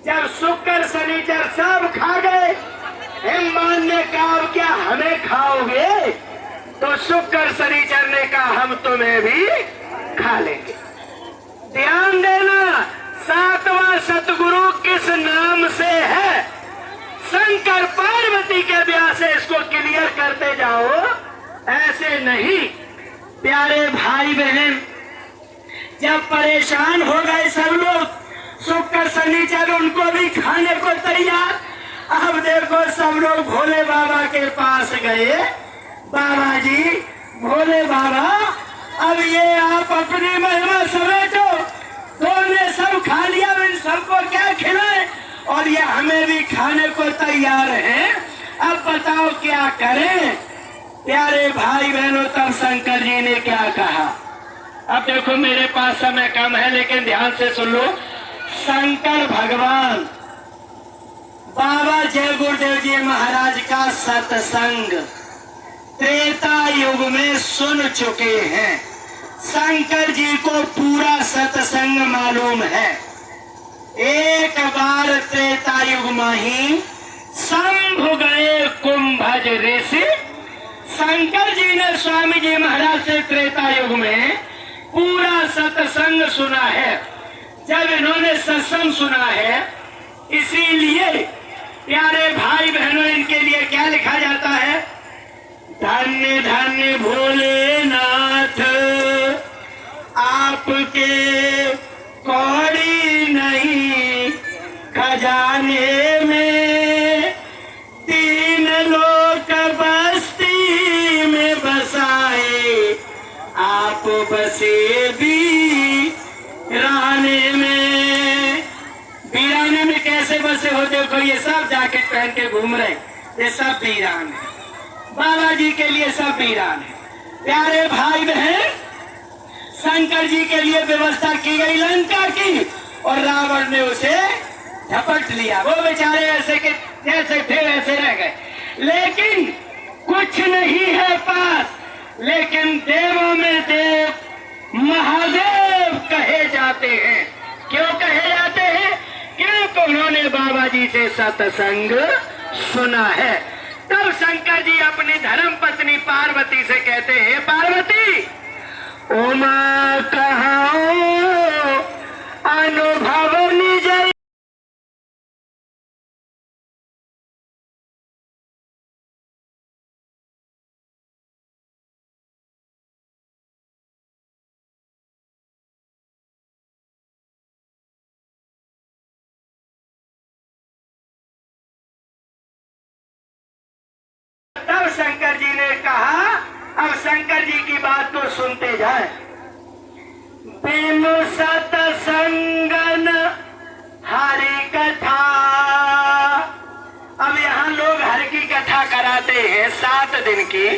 A: जब शुक्र शनिचर सब खा गए, हिमवान ने कहा क्या हमें खाओगे? तो शुक्र शनिचर ने कहा हम तुम्हें भी खा लेंगे। ध्यान देना, सातवां सतगुरु किस नाम से है? शंकर पार्वती के ब्याह से इसको क्लियर करते जाओ, ऐसे नहीं। प्यारे भाई बहन, जब परेशान हो गए सब लोग, शुक्र शनिचर उनको भी खाने को तैयार। अब देखो सब लोग भोले बाबा के पास गए। बाबा जी, भोले बाबा, अब ये आप अपनी महिमा समेटो, तो ने सब खा लिया, इन सबको क्या खिलाए और ये हमें भी खाने को तैयार है। अब बताओ क्या करें? प्यारे भाई बहनों, तब शंकर जी ने क्या कहा? अब देखो मेरे पास समय कम है, लेकिन ध्यान से सुन लो। शंकर भगवान बाबा जय गुरुदेव जी महाराज का सत्संग त्रेता युग में सुन चुके हैं। शंकर जी को पूरा सत्संग मालूम है। एक बार त्रेता युग में ही शंभु गए कुंभज ऋषि। शंकर जी ने स्वामी जी महाराज से त्रेता युग में पूरा सत्संग सुना है। जब इन्होंने सत्संग सुना है, इसीलिए प्यारे भाई बहनों, इनके लिए क्या लिखा जाता है? धन्य धन्य भोलेनाथ, आपके कौड़ी नहीं खजाने में, तीन लोक बस्ती में बसाए, आप बसे वीराने में। वीराने में कैसे बसे हो? देखो ये सब जैकेट पहन के घूम रहे, ये सब वीरान है। बाबा जी के लिए सब वीरान है। प्यारे भाई बहन, शंकर जी के लिए व्यवस्था की गई लंका की, और रावण ने उसे झपट लिया। वो बेचारे ऐसे के जैसे थे वैसे रह गए। लेकिन कुछ नहीं है पास, लेकिन देवों में देव महादेव कहे जाते हैं। क्यों कहे जाते हैं? क्योंकि उन्होंने बाबा जी से सत्संग सुना है। तब शंकर जी अपनी धर्म पत्नी पार्वती से कहते हैं, पार्वती, उमा कहाओ अनुभव निज। तब शंकर जी ने कहा, अब शंकर जी की बात को सुनते जाए। बिनु सत्संगन हरि कथा। अब यहाँ लोग हरि की कथा कराते हैं 7 दिन की,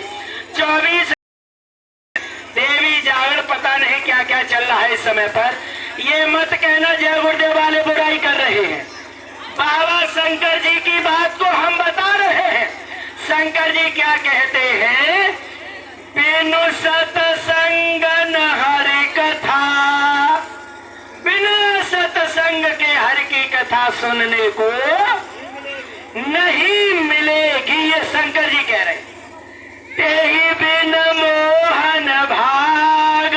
A: 24 देवी जागरण, पता नहीं क्या क्या चल रहा है इस समय पर। ये मत कहना जय गुरुदेव वाले बुराई कर रहे हैं। बाबा शंकर जी की बात को हम बता रहे हैं। शंकर जी क्या कहते हैं? बिनु सत्संग न हरि कथा। बिना सत्संग के हरि की कथा सुनने को नहीं मिलेगी, ये शंकर जी कह रहे हैं। तेहि बिन मोहन भाग,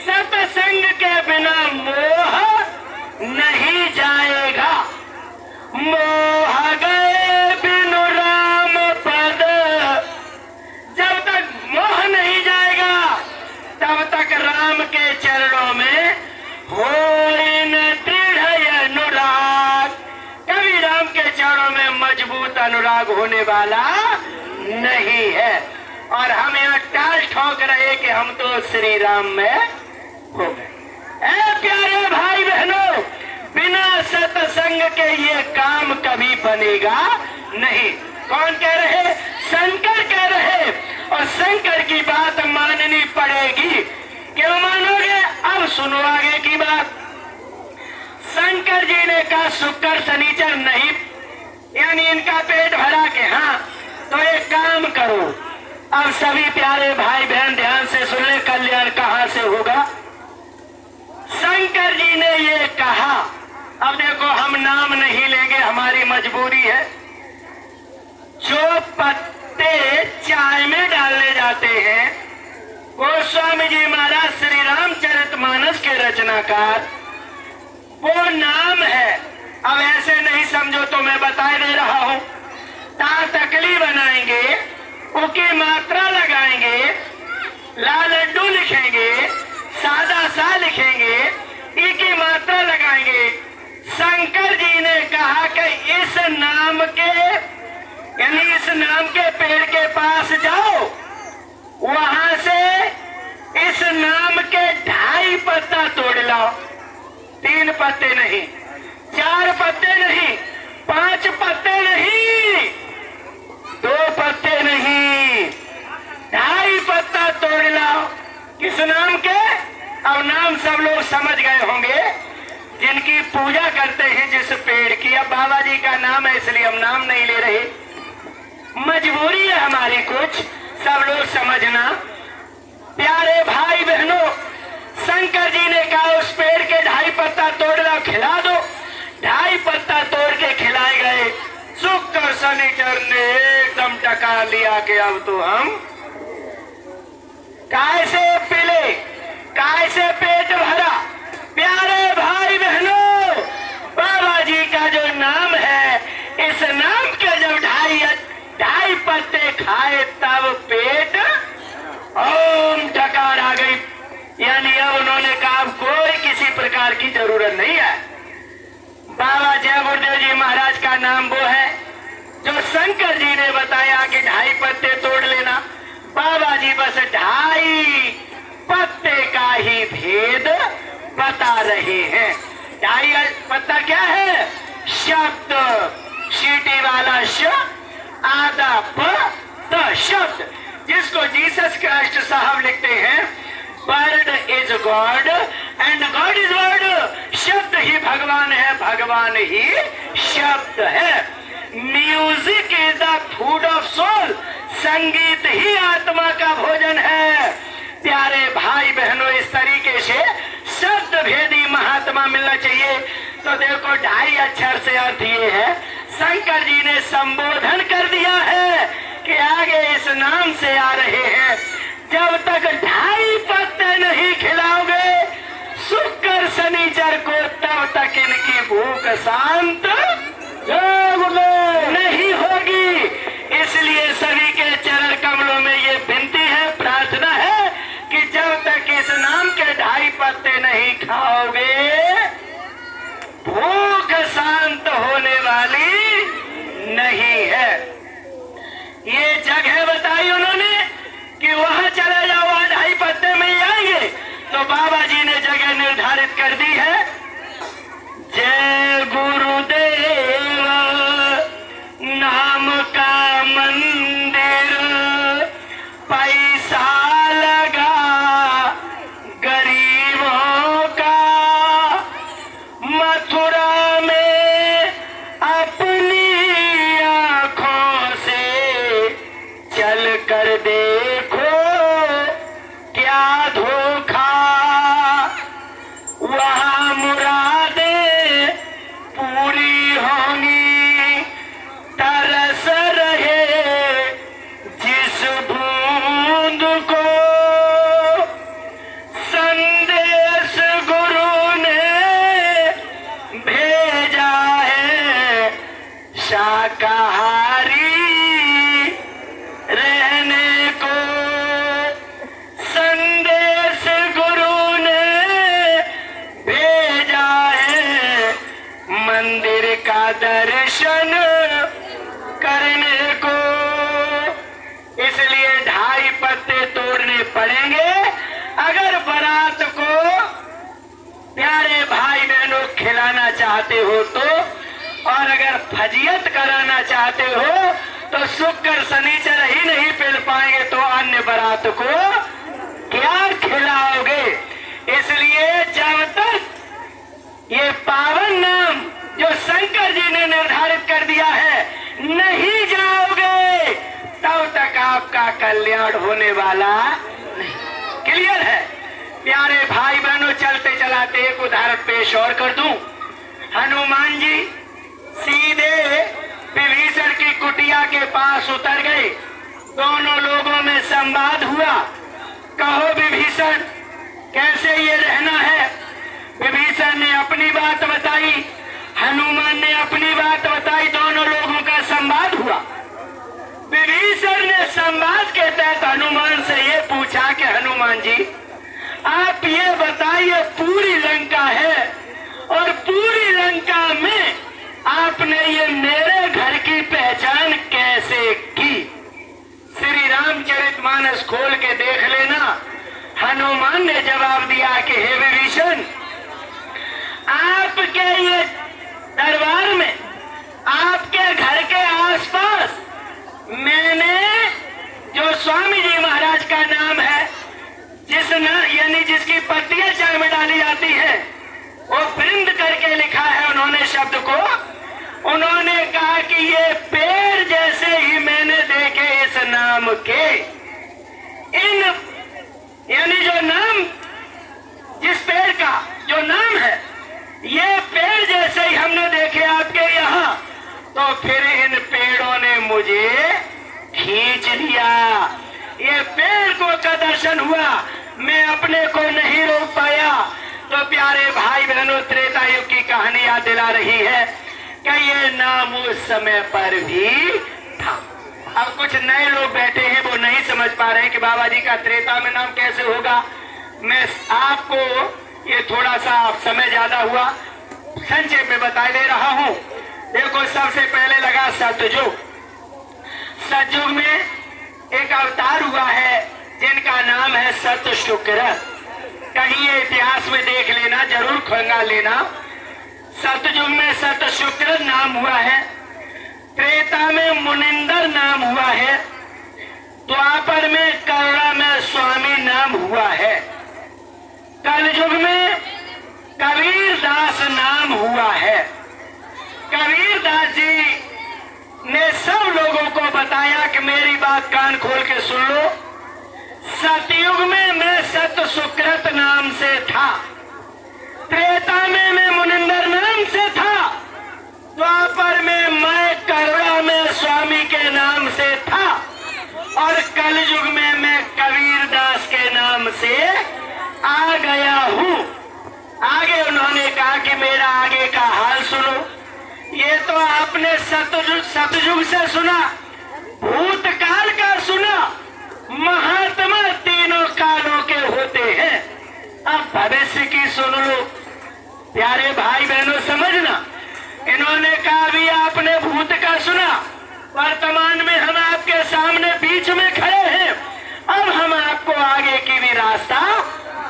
A: सत्संग के बिना मोह नहीं जाएगा। मोह गए बिनु राम पद, जब तक मोह नहीं जाएगा तब तक राम के चरणों में होई न दृढ़ अनुराग। कभी राम के चरणों में मजबूत अनुराग होने वाला नहीं है। और हम यहाँ टाल ठोक रहे कि हम तो श्री राम में हो गए। ऐ प्यारे भाई बहनों, बिना सत्संग के ये काम कभी बनेगा नहीं। कौन कह रहे? शंकर कह रहे। और शंकर की बात माननी पड़ेगी। क्यों मानोगे? अब सुनो आगे की बात। शंकर जी ने कहा शुक्र शनिचर नहीं, यानी इनका पेट भरा के, हाँ तो एक काम करो। अब सभी प्यारे भाई बहन ध्यान से सुन ले, कल्याण कहां से होगा। शंकर जी ने ये कहा, अब देखो हम नाम नहीं लेंगे, हमारी मजबूरी है। जो पत्ते चाय में डालने जाते हैं, गोस्वामी जी महाराज श्री रामचरितमानस के रचनाकार, वो नाम है। अब ऐसे नहीं समझो तो मैं बता दे रहा हूं। ता तकली बनाएंगे, उ की मात्रा लगाएंगे, ला लड्डू लिखेंगे, सादा सा लिखेंगे, ई की मात्रा लगाएंगे। शंकर जी ने कहा कि इस नाम के, यानी इस नाम के पेड़ के पास जाओ, वहां से इस नाम के 2.5 पत्ता तोड़ लाओ। 3 पत्ते नहीं, 4 पत्ते नहीं, 5 पत्ते नहीं, 2 पत्ते नहीं, 2.5 पत्ता तोड़ लाओ। किस नाम के? अब नाम सब लोग समझ गए होंगे, जिनकी पूजा करते हैं जिस पेड़ की। अब बाबा जी का नाम है इसलिए हम नाम नहीं ले रहे, मजबूरी है हमारी कुछ, सब लोग समझना। प्यारे भाई बहनों, शंकर जी ने कहा उस पेड़ के 2.5 पत्ता तोड़ लो, खिला दो। 2.5 पत्ता तोड़ के खिलाए गए। शुक्र शनिचर ने एकदम टका लिया कि अब तो हम कैसे पिले, कैसे पेट भरा। प्यारे भाई बहनों, बाबा जी का जो नाम है, इस नाम के जब 2.5 पत्ते खाए तब पेट ओम टकार आ गई। यानी अब उन्होंने कहा कोई किसी प्रकार की जरूरत नहीं है। बाबा जय गुरुदेव जी महाराज का नाम वो है जो शंकर जी ने बताया कि 2.5 पत्ते तोड़ लेना। बाबा जी बस 2.5 पत्ते का ही भेद बता रहे हैं। 2.5 पत्ता क्या है? शब्द, सीटी वाला श, आधा प शब्द, जिसको जीसस क्राइस्ट साहब लिखते हैं, word is God and God is word. शब्द ही भगवान है, भगवान ही शब्द है। Music is the food of soul. संगीत ही आत्मा का भोजन है। प्यारे भाई बहनों, इस तरीके से शब्द भेदी महात्मा मिलना चाहिए। तो देखो 2.5 अक्षर से अर्थ ये है, शंकर जी ने संबोधन कर दिया है कि आगे इस नाम से आ रहे हैं। जब तक 2.5 पत्ते नहीं खिलाओगे शुक्र शनिचर को, तब तक इनकी भूख शांत नहीं होगी। इसलिए सभी के चरण कमलों में ये विनती है, प्रार्थना है कि जब तक इस नाम के 2.5 पत्ते नहीं खाओगे, भूख शांत होने वाली नहीं है। ये जगह बताई उन्होंने कि वहां चले जाओ, 2.5 पत्ते में ही आएंगे। तो बाबा जी ने जगह निर्धारित कर दी है। जय गुरुदेव नाम का मंदिर, पैसा लगा गरीबों का, मथुरा में अपनी आंखों से चल कर देखो क्या धोखा, वहां मुरादें पूरी होंगी, तरस रहे जिस बूंद को संदेश गुरु ने भेजा है, शाकाहारी रहने को। संदेश गुरु ने भेजा है, मंदिर का दर्शन करने को। इसलिए 2.5 पत्ते तोड़ने पड़ेंगे अगर बारात को खिलाना चाहते हो तो, और अगर फजियत कराना चाहते हो तो शुक्र शनिचर ही नहीं पिल पाएंगे तो अन्य बारात को क्या खिलाओगे। इसलिए जब तक ये पावन नाम जो शंकर जी ने निर्धारित कर दिया है नहीं जाओगे तब तक आपका कल्याण होने वाला नहीं। क्लियर है प्यारे भाई बहनों। चलते चलाते एक उदाहरण पेश और कर दूं। हनुमान जी सीधे विभीषण की कुटिया के पास उतर गए। दोनों लोगों में संवाद हुआ। कहो विभीषण कैसे ये रहना है। विभीषण ने अपनी बात बताई, हनुमान ने अपनी बात बताई। दोनों लोगों का संवाद हुआ। विभीषण ने संवाद के तहत हनुमान से ये पूछा कि हनुमान जी आप ये बताइए, पूरी लंका है और पूरी लंका में आपने ये मेरे घर की पहचान कैसे की। श्री रामचरितमानस खोल के देख लेना। हनुमान ने जवाब दिया कि हे विभीषण, आपके ये दरबार में आपके घर के आसपास मैंने जो स्वामी जी महाराज का नाम है यानी जिसकी पत्तियां चाय में डाली जाती है वो वृंद करके लिखा है उन्होंने शब्द को। उन्होंने कहा कि ये पेड़ जैसे ही मैंने देखे इस नाम के, इन यानी जो नाम जिस पेड़ का जो नाम है ये पेड़ जैसे ही हमने देखे आपके यहाँ, तो फिर इन पेड़ों ने मुझे खींच लिया। ये पेड़ को का दर्शन हुआ, मैं अपने को नहीं रोक पाया। तो प्यारे भाई बहनों त्रेता युग की कहानी याद दिला रही है कि ये नाम उस समय पर भी था। अब कुछ नए लोग बैठे हैं वो नहीं समझ पा रहे कि बाबा जी का त्रेता में नाम कैसे होगा। मैं आपको ये थोड़ा सा समय ज्यादा हुआ संक्षेप में बता दे रहा हूँ। देखो सबसे पहले लगा सतयुग। सतयुग में एक अवतार हुआ है जिनका नाम है सत शुक्र। कहीं ये इतिहास में देख लेना, जरूर खंगा लेना। सतयुग में सत शुक्र नाम हुआ है, त्रेता में मुनिंदर नाम हुआ है, द्वापर में करुणा में स्वामी नाम हुआ है, कलयुग में कबीर दास नाम हुआ है। कबीर दास जी ने सब लोगों को बताया कि मेरी बात कान खोल के सुन लो। सतयुग में मैं सत सुकृत नाम से था, त्रेता में मैं मुनिंदर नाम से था, द्वापर में मैं करुणा में स्वामी के नाम से था, और कलयुग में मैं कबीर दास के नाम से आ गया हूँ। आगे उन्होंने कहा कि मेरा आगे का हाल सुनो। ये तो आपने सतयुग से सुना, भूतकाल का सुना। महात्मा तीनों कालों के होते हैं। अब भविष्य की सुन लो प्यारे भाई बहनों, समझना। इन्होंने कहा अभी आपने भूत का सुना, वर्तमान में हम आपके सामने बीच में खड़े हैं। अब हम आपको आगे की भी रास्ता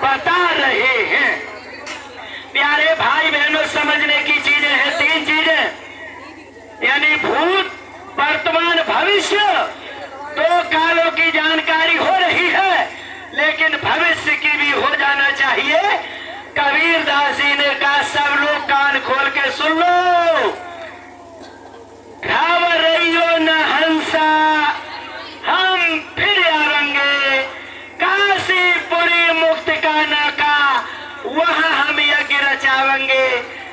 A: बता रहे हैं। प्यारे भाई बहनों समझने की चीजें हैं, तीन चीजें, यानी भूत, वर्तमान, भविष्य। दो कालों की जानकारी हो रही है, लेकिन भविष्य की भी हो जाना चाहिए। कबीर दास जी ने कहा सब लोग कान खोल के सुन लो। घबराइयो न हंसा हम फिर आवेंगे, काशीपुरी मुक्त का नाका वहां हम यज्ञ रचावेंगे।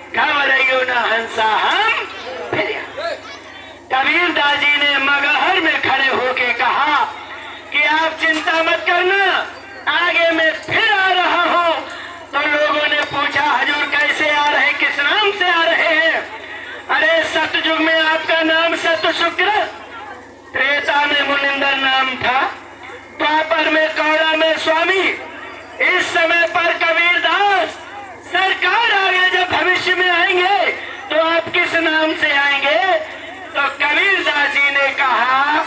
A: घबराइयो न हंसा हम फिर। कबीर दास जी ने मगहर में खड़े होके कहा कि आप चिंता मत करना, आगे मैं फिर आ रहा हूँ। तो लोगों ने पूछा हजूर कैसे आ रहे, किस नाम से आ रहे हैं। अरे सतयुग में आपका नाम सत शुक्र, त्रेता में मुनिंदर नाम था, द्वापर में कौड़ा में स्वामी। इस समय पर कबीर दास सरकार आगे जब भविष्य में आएंगे तो आप किस नाम से आएंगे। तो कबीर दास जी ने कहा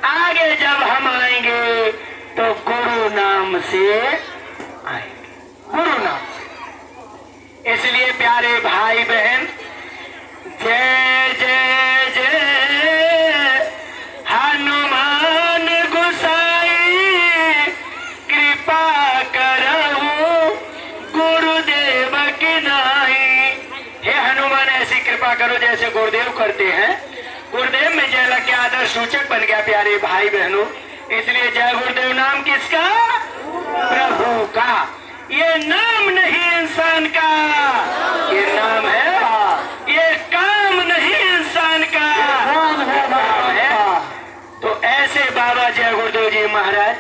A: आगे जब हम आएंगे तो गुरु नाम से आएंगे, गुरु नाम से। इसलिए प्यारे भाई करो जैसे गुरुदेव करते हैं। गुरुदेव में जय लग के आदर्श सूचक बन गया प्यारे भाई बहनों। इसलिए जय गुरुदेव नाम किसका? प्रभु का। ये नाम नहीं इंसान का, ये नाम है। ये काम नहीं इंसान का, नाम है। तो ऐसे बाबा जय गुरुदेव जी महाराज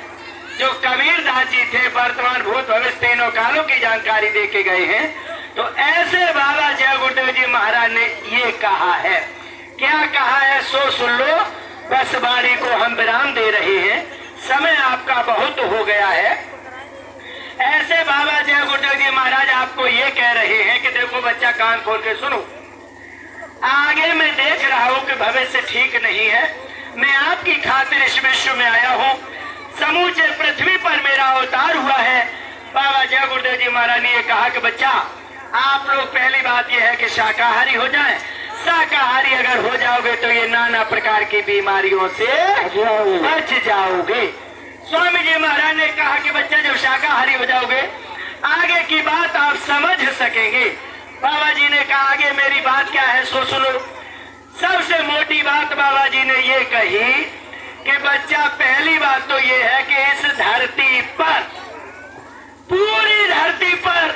A: जो कबीरदास जी थे, वर्तमान भूत भविष्य तीनों कालों की जानकारी दे के गए हैं। तो ऐसे बाबा जय गुरुदेव जी महाराज ने ये कहा है। क्या कहा है सो सुन लो। बस वाणी को हम विराम दे रहे हैं, समय आपका बहुत हो गया है। ऐसे बाबा जय गुरुदेव जी महाराज आपको ये कह रहे हैं कि देखो बच्चा, कान खोल के सुनो। आगे मैं देख रहा हूँ कि भविष्य ठीक नहीं है। मैं आपकी खातिर इस विश्व में आया हूँ। समूचे पृथ्वी पर मेरा अवतार हुआ है। बाबा जय गुरुदेव जी महाराज ने कहा कि बच्चा, आप लोग पहली बात यह है कि शाकाहारी हो जाएं। शाकाहारी अगर हो जाओगे तो ये नाना प्रकार की बीमारियों से बच जाओगे। स्वामी जी महाराज ने कहा कि बच्चा, जब शाकाहारी हो जाओगे आगे की बात आप समझ सकेंगे। बाबा जी ने कहा आगे मेरी बात क्या है सो सुनो। सबसे मोटी बात बाबा जी ने ये कही कि बच्चा, पहली बात तो ये है कि इस धरती पर, पूरी धरती पर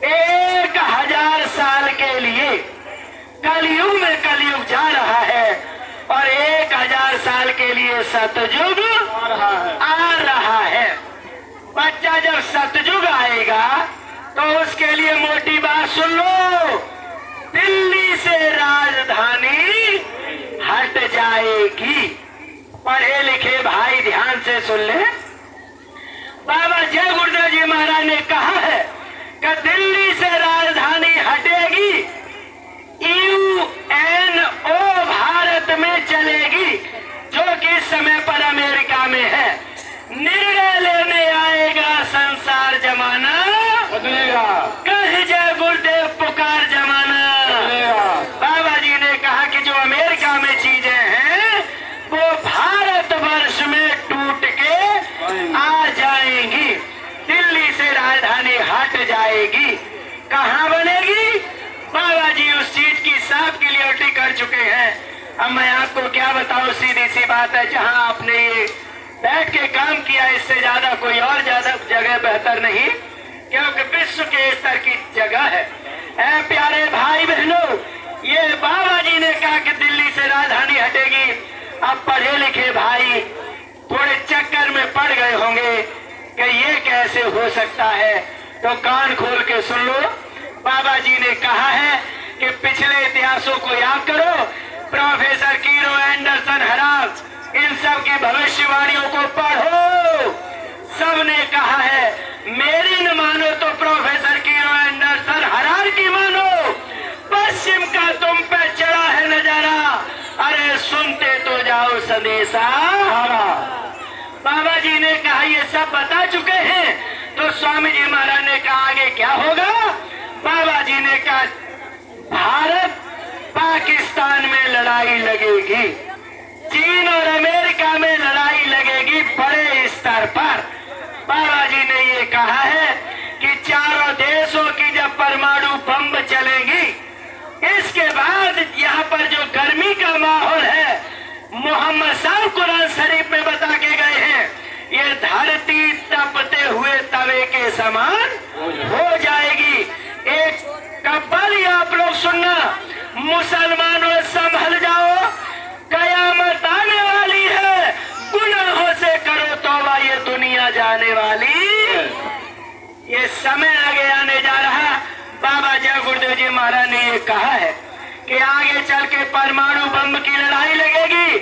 A: 1000 साल के लिए कलयुग में कलयुग जा रहा है और 1000 साल के लिए सतयुग आ रहा है। बच्चा, जब सतयुग आएगा तो उसके लिए मोटी बात सुन लो, दिल्ली से राजधानी हट जाएगी। पढ़े लिखे भाई ध्यान से सुन ले। बाबा जय गुरुदेव जी महाराज ने कहा है कि दिल्ली से राजधानी हटेगी, UNO भारत में चलेगी, जो कि इस समय पर अमेरिका में है। निर्णय लेने आएगा संसार जमाना बदलेगा, कह जय गुरुदेव पुकार जमाना बदलेगा। बाबा जी ने कहा कि जो अमेरिका में चीजें हैं वो भारत वर्ष में टूट के आ जाएंगी। दिल्ली से राजधानी हट जाएगी। कहाँ बनेगी? बाबा जी उस चीज की साफ क्लियरिटी कर चुके हैं। अब मैं आपको क्या बताऊं, सीधी सी बात है, जहां आपने ये बैठ के काम किया इससे ज्यादा कोई और ज्यादा जगह बेहतर नहीं, क्योंकि विश्व के स्तर की जगह है। ऐ प्यारे भाई बहनों, ये बाबा जी ने कहा कि दिल्ली से राजधानी हटेगी। अब पढ़े लिखे भाई थोड़े चक्कर में पड़ गए होंगे कि ये कैसे हो सकता है, तो कान खोल के सुन लो। बाबा जी ने कहा है कि पिछले इतिहासों को याद करो। प्रोफेसर कीरो एंडरसन हरास, इन सब की भविष्यवाणियों को पढ़ो। सबने कहा है, मेरी न मानो तो प्रोफेसर कीरो एंडरसन हरार की मानो। पश्चिम का तुम पे चढ़ा है नजारा, अरे सुनते तो जाओ संदेशा। बाबा जी ने कहा ये सब बता चुके हैं। तो स्वामी जी महाराज ने कहा आगे क्या होगा? बाबा जी ने कहा भारत पाकिस्तान में लड़ाई लगेगी, चीन और अमेरिका में लड़ाई लगेगी बड़े स्तर पर। बाबा जी ने ये कहा है कि चारों देशों की जब परमाणु बम चलेंगी, इसके बाद यहाँ पर जो गर्मी का माहौल है, मोहम्मद साहब कुरान शरीफ में बता के गए हैं, ये धरती तपते हुए तवे के समान हो जाएगी। एक कब्बाली आप लोग सुनना, मुसलमानों संभल जाओ, कयामत आने वाली है, गुनाहों से करो तौबा, ये दुनिया जाने वाली, ये समय आगे आने जा रहा। बाबा जय गुरुदेव जी महाराज ने ये कहा है कि आगे चल के परमाणु बम की लड़ाई लगेगी,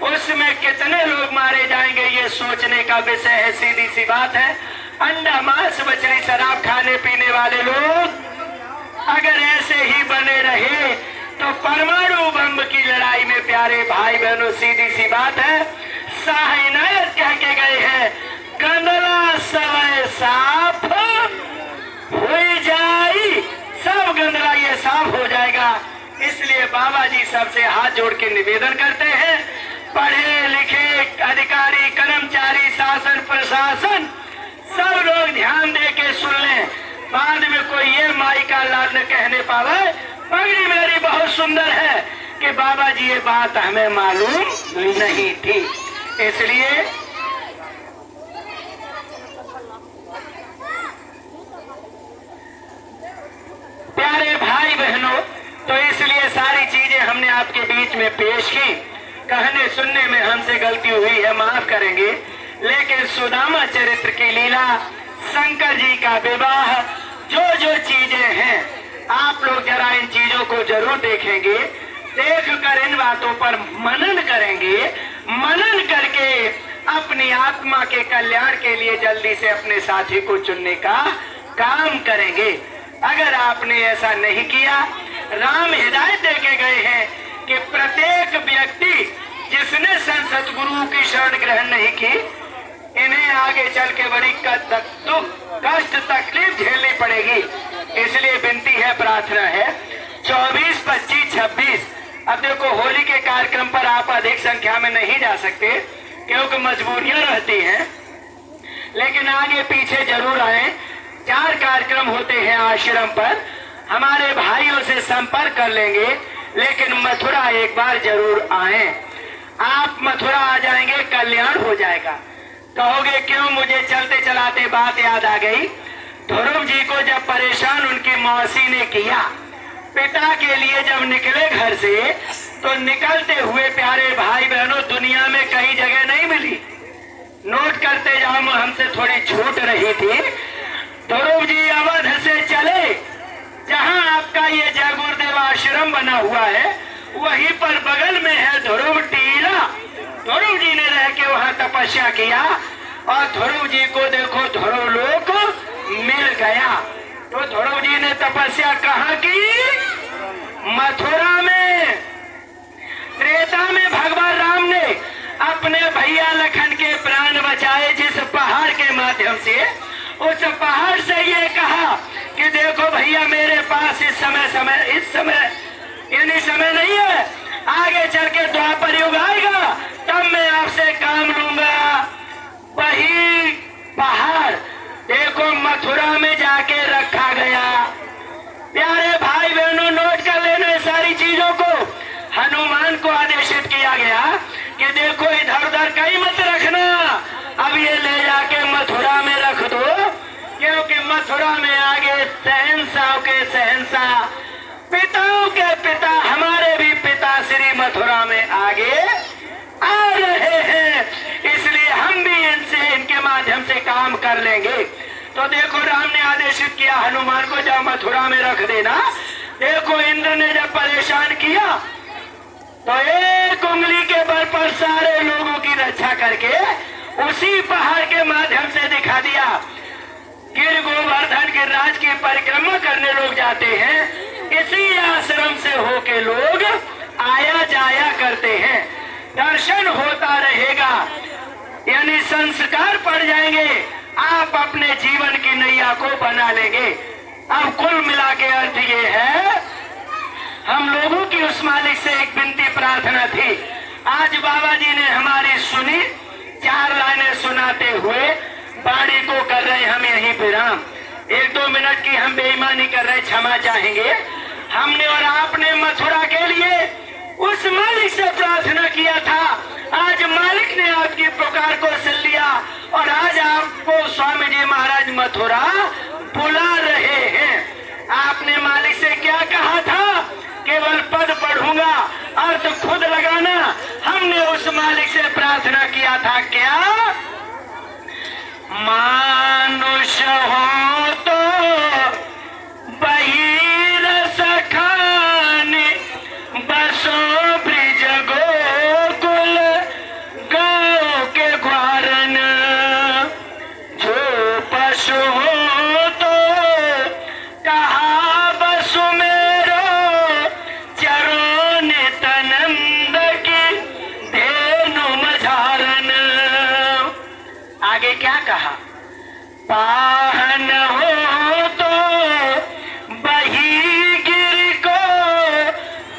A: उसमें कितने लोग मारे जाएंगे ये सोचने का विषय है। सीधी सी बात है, अंडा मांस मछली शराब खाने पीने वाले लोग अगर ऐसे ही बने रहे तो परमाणु बम की लड़ाई में प्यारे भाई बहनों, सीधी सी बात है, शाह इनायत कह के गए हैं, गंदला सवय साफ हो जाई, सब गंदला ये साफ हो जाएगा। इसलिए बाबा जी सबसे हाथ जोड़ के निवेदन करते हैं, पढ़े लिखे अधिकारी कर्मचारी शासन प्रशासन सब लोग ध्यान दे के सुन लें। बाद में कोई ये माई का लाल न कहने पावे, पगड़ी मेरी बहुत सुंदर है कि बाबा जी ये बात हमें मालूम नहीं थी। इसलिए प्यारे भाई बहनों, तो इसलिए सारी चीजें हमने आपके बीच में पेश की। कहने सुनने में हमसे गलती हुई है, माफ करेंगे। लेकिन सुदामा चरित्र की लीला, शंकर जी का विवाह, जो जो चीजें हैं, आप लोग जरा इन चीजों को जरूर देखेंगे। देखकर इन बातों पर मनन करेंगे। मनन करके अपनी आत्मा के कल्याण के लिए जल्दी से अपने साथी को चुनने का काम करेंगे। अगर आपने ऐसा नहीं किया, राम हिदायत देके गए हैं कि प्रत्येक व्यक्ति जिसने संत सतगुरु की शरण ग्रहण नहीं की, इन्हें आगे चल के बड़ी दुख कष्ट तकलीफ झेलनी पड़ेगी। इसलिए विनती है, प्रार्थना है, 24, 25, 26। अब देखो, होली के कार्यक्रम पर आप अधिक संख्या में नहीं जा सकते क्योंकि मजबूरियां रहती हैं, लेकिन आगे पीछे जरूर आए। 4 कार्यक्रम होते हैं आश्रम पर, हमारे भाइयों से संपर्क कर लेंगे। लेकिन मथुरा एक बार जरूर आए। आप मथुरा आ जाएंगे, कल्याण हो जाएगा। कहोगे क्यों? मुझे चलते चलाते बात याद आ गई। ध्रुव जी को जब परेशान उनकी मौसी ने किया, पिता के लिए जब निकले घर से, तो निकलते हुए प्यारे भाई बहनों, दुनिया में कई जगह नहीं मिली, नोट करते जाओ, हमसे थोड़ी छूट रही थी। ध्रुव जी अवध से चले, जहां आपका ये जय गुरुदेव आश्रम बना हुआ है, वहीं पर बगल में है ध्रुव टीला। ध्रुव जी ने रह के वहां तपस्या किया और ध्रुव जी को देखो ध्रुव लोक मिल गया। तो ध्रुव जी ने तपस्या कहाँ की? मथुरा में। त्रेता में भगवान राम ने अपने भैया लखन के प्राण बचाए, जिस पहाड़ के माध्यम से। उस पहाड़ से ये कहा कि देखो भैया, मेरे पास इस समय यानी समय नहीं है, आगे चल के द्वापर युग आएगा, तब मैं आपसे काम लूंगा। वही पहाड़ देखो मथुरा में जाके रखा गया। प्यारे भाई बहनों, नोट कर लेना सारी चीजों को। हनुमान को आदेशित किया गया कि देखो इधर उधर कहीं मत रखना, अब ये ले जाके मथुरा में रख दो, क्योंकि मथुरा में आगे शहंशाह के शहंशाह, पिताओं के पिता, हमारे भी पिता श्री मथुरा में आगे आ रहे हैं। इसलिए हम भी इनके माध्यम से काम कर लेंगे। तो देखो, राम ने आदेशित किया हनुमान को, जब मथुरा में रख देना। देखो, इंद्र ने जब परेशान किया तो एक उंगली के बल पर सारे लोगों की रक्षा करके उसी पहाड़ के माध्यम से दिखा दिया। गिर गोवर्धन गिरिराज की परिक्रमा करने लोग जाते हैं, इसी आश्रम से होके लोग आया जाया करते हैं। दर्शन होता रहेगा, यानी संस्कार पड़ जाएंगे, आप अपने जीवन की नैया को बना लेंगे। अब कुल मिला के अर्थ ये है, हम लोगों की उस मालिक से एक विनती प्रार्थना थी। आज बाबा जी ने हमारी सुनी, 4 लाइनें सुनाते हुए वाणी को कर रहे हम यहीं विराम। 1-2 मिनट की हम बेईमानी कर रहे, क्षमा चाहेंगे। हमने और आपने मथुरा के लिए उस मालिक से प्रार्थना किया था। आज मालिक ने आपकी पुकार को सुन लिया और आज आपको स्वामी जी महाराज मथुरा बुला रहे हैं। आपने मालिक से क्या कहा था? केवल पद पढ़ूंगा, अर्थ खुद लगाना। हमने उस मालिक से प्रार्थना किया था क्या? मानुष हो तो बहिर सखाने, बसो ब्रिज गोकुल गौ के ग्वारन। जो पशु हो तो कहा बसु मेरो, चरो नितनंद की धेनु मझारन। आगे क्या कहा? पाहन हो तो बही गिर को,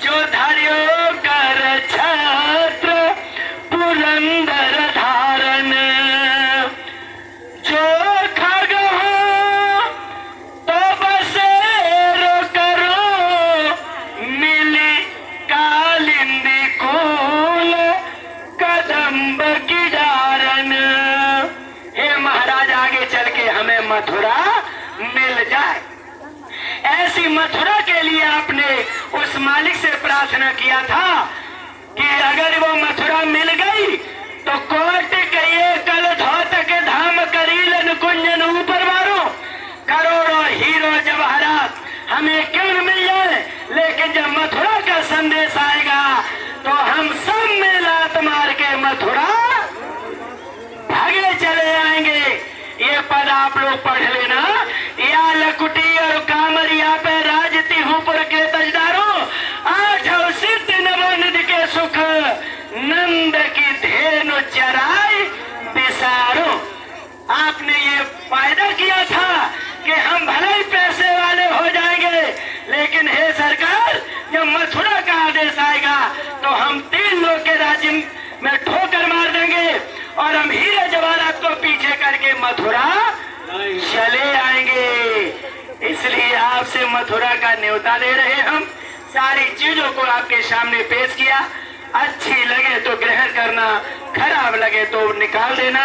A: जो धर्यो कर छत्र पुरंदर धारन। जो खग हो तो बसेरो करो, मथुरा मिल जाए। ऐसी मथुरा के लिए आपने उस मालिक से प्रार्थना किया था कि अगर वो मथुरा मिल गई तो कोट कहिए कल धौतक धाम करीलन कुंजन ऊपर मारो, करोड़ों हीरो जवाहरात हमें क्यों न मिल जाए, लेकिन जब मथुरा का संदेश आएगा तो हम सब में लात मार के मथुरा भागे चले आएंगे। ये पद आप लोग पढ़ लेना। या लकुटी और कामरिया पे राजती हूँ पर के तजदारो, आठ सिद्ध नवनिधि के सुख नंद की धेनु चराई बिसारो। आपने ये वायदा किया था कि हम भले ही पैसे वाले हो जाएंगे, लेकिन हे सरकार जब मथुरा का आदेश आएगा तो हम 3 लोग के राज्य में ठोकर मार देंगे और हम हीरे जवाहरात को पीछे करके मथुरा चले आएंगे। इसलिए आपसे मथुरा का न्योता दे रहे हम। सारी चीजों को आपके सामने पेश किया। अच्छी लगे तो ग्रहण करना, खराब लगे तो निकाल देना।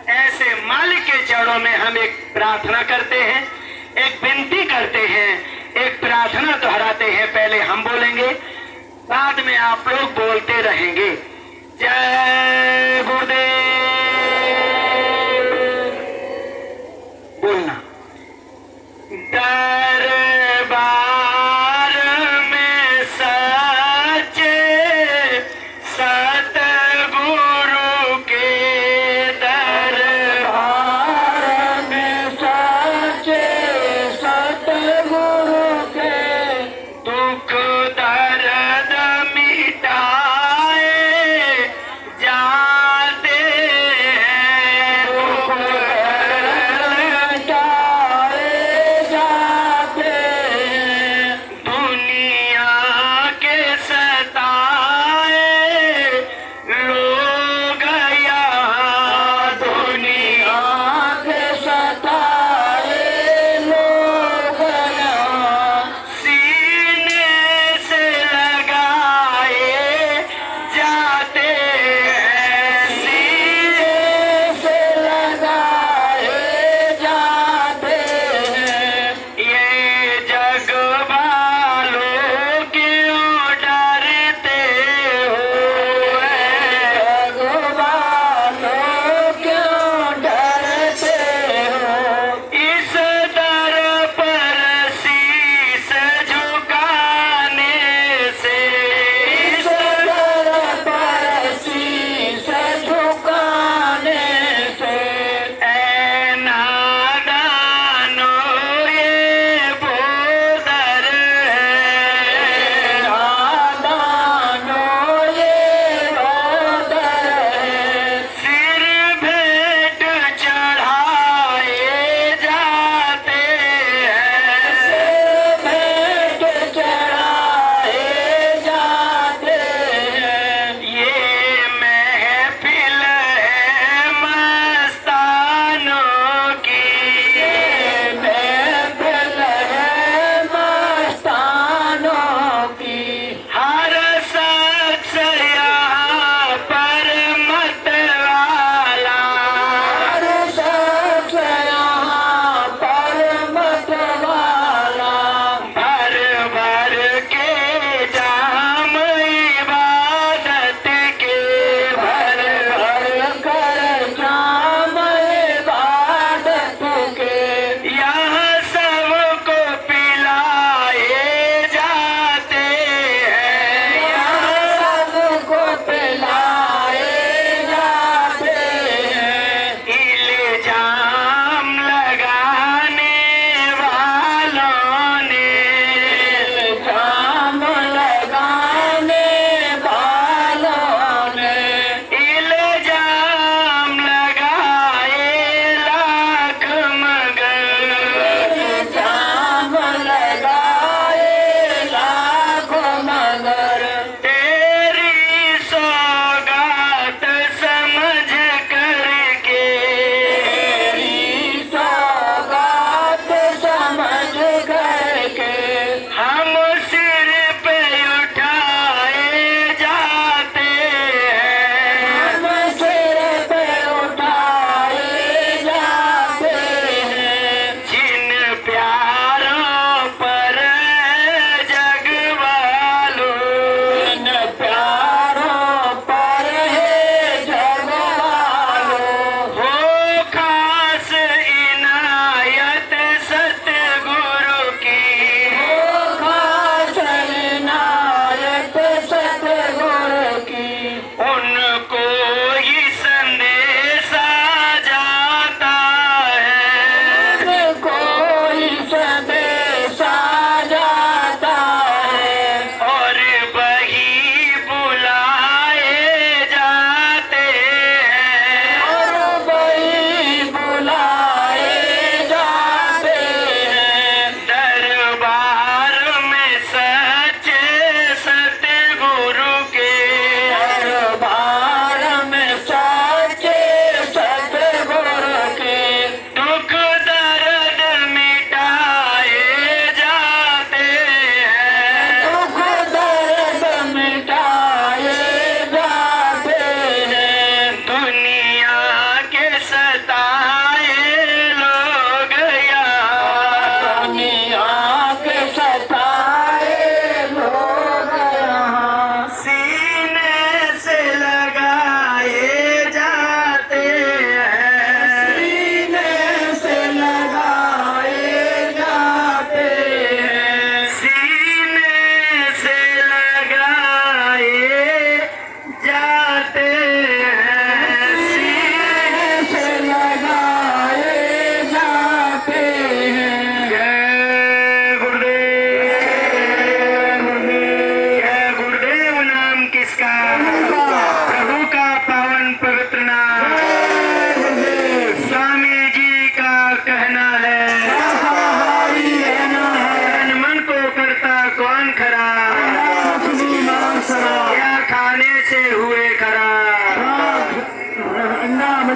A: ऐसे मालिक के चरणों में हम एक प्रार्थना करते हैं, एक विनती करते हैं, एक प्रार्थना दोहराते हैं। पहले हम बोलेंगे, बाद में आप लोग बोलते रहेंगे। जय गुरुदेव। बोलना। दरबार में सच्चे सतगुरु के दरबार में सच्चे सतगुरु के दुख दर्द मिटाए जाते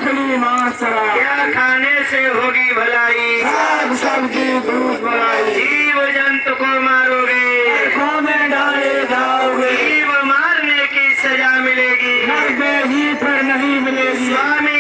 B: मछली मांस शराब,
A: क्या खाने से होगी भलाई,
B: साग सब्जी दूध मलाई,
A: जीव जंतु को मारोगे,
B: आँखों में डाले जाओगे,
A: जीव मारने की सजा मिलेगी,
B: नरक में ही फिर नहीं मिलेगी।
A: स्वामी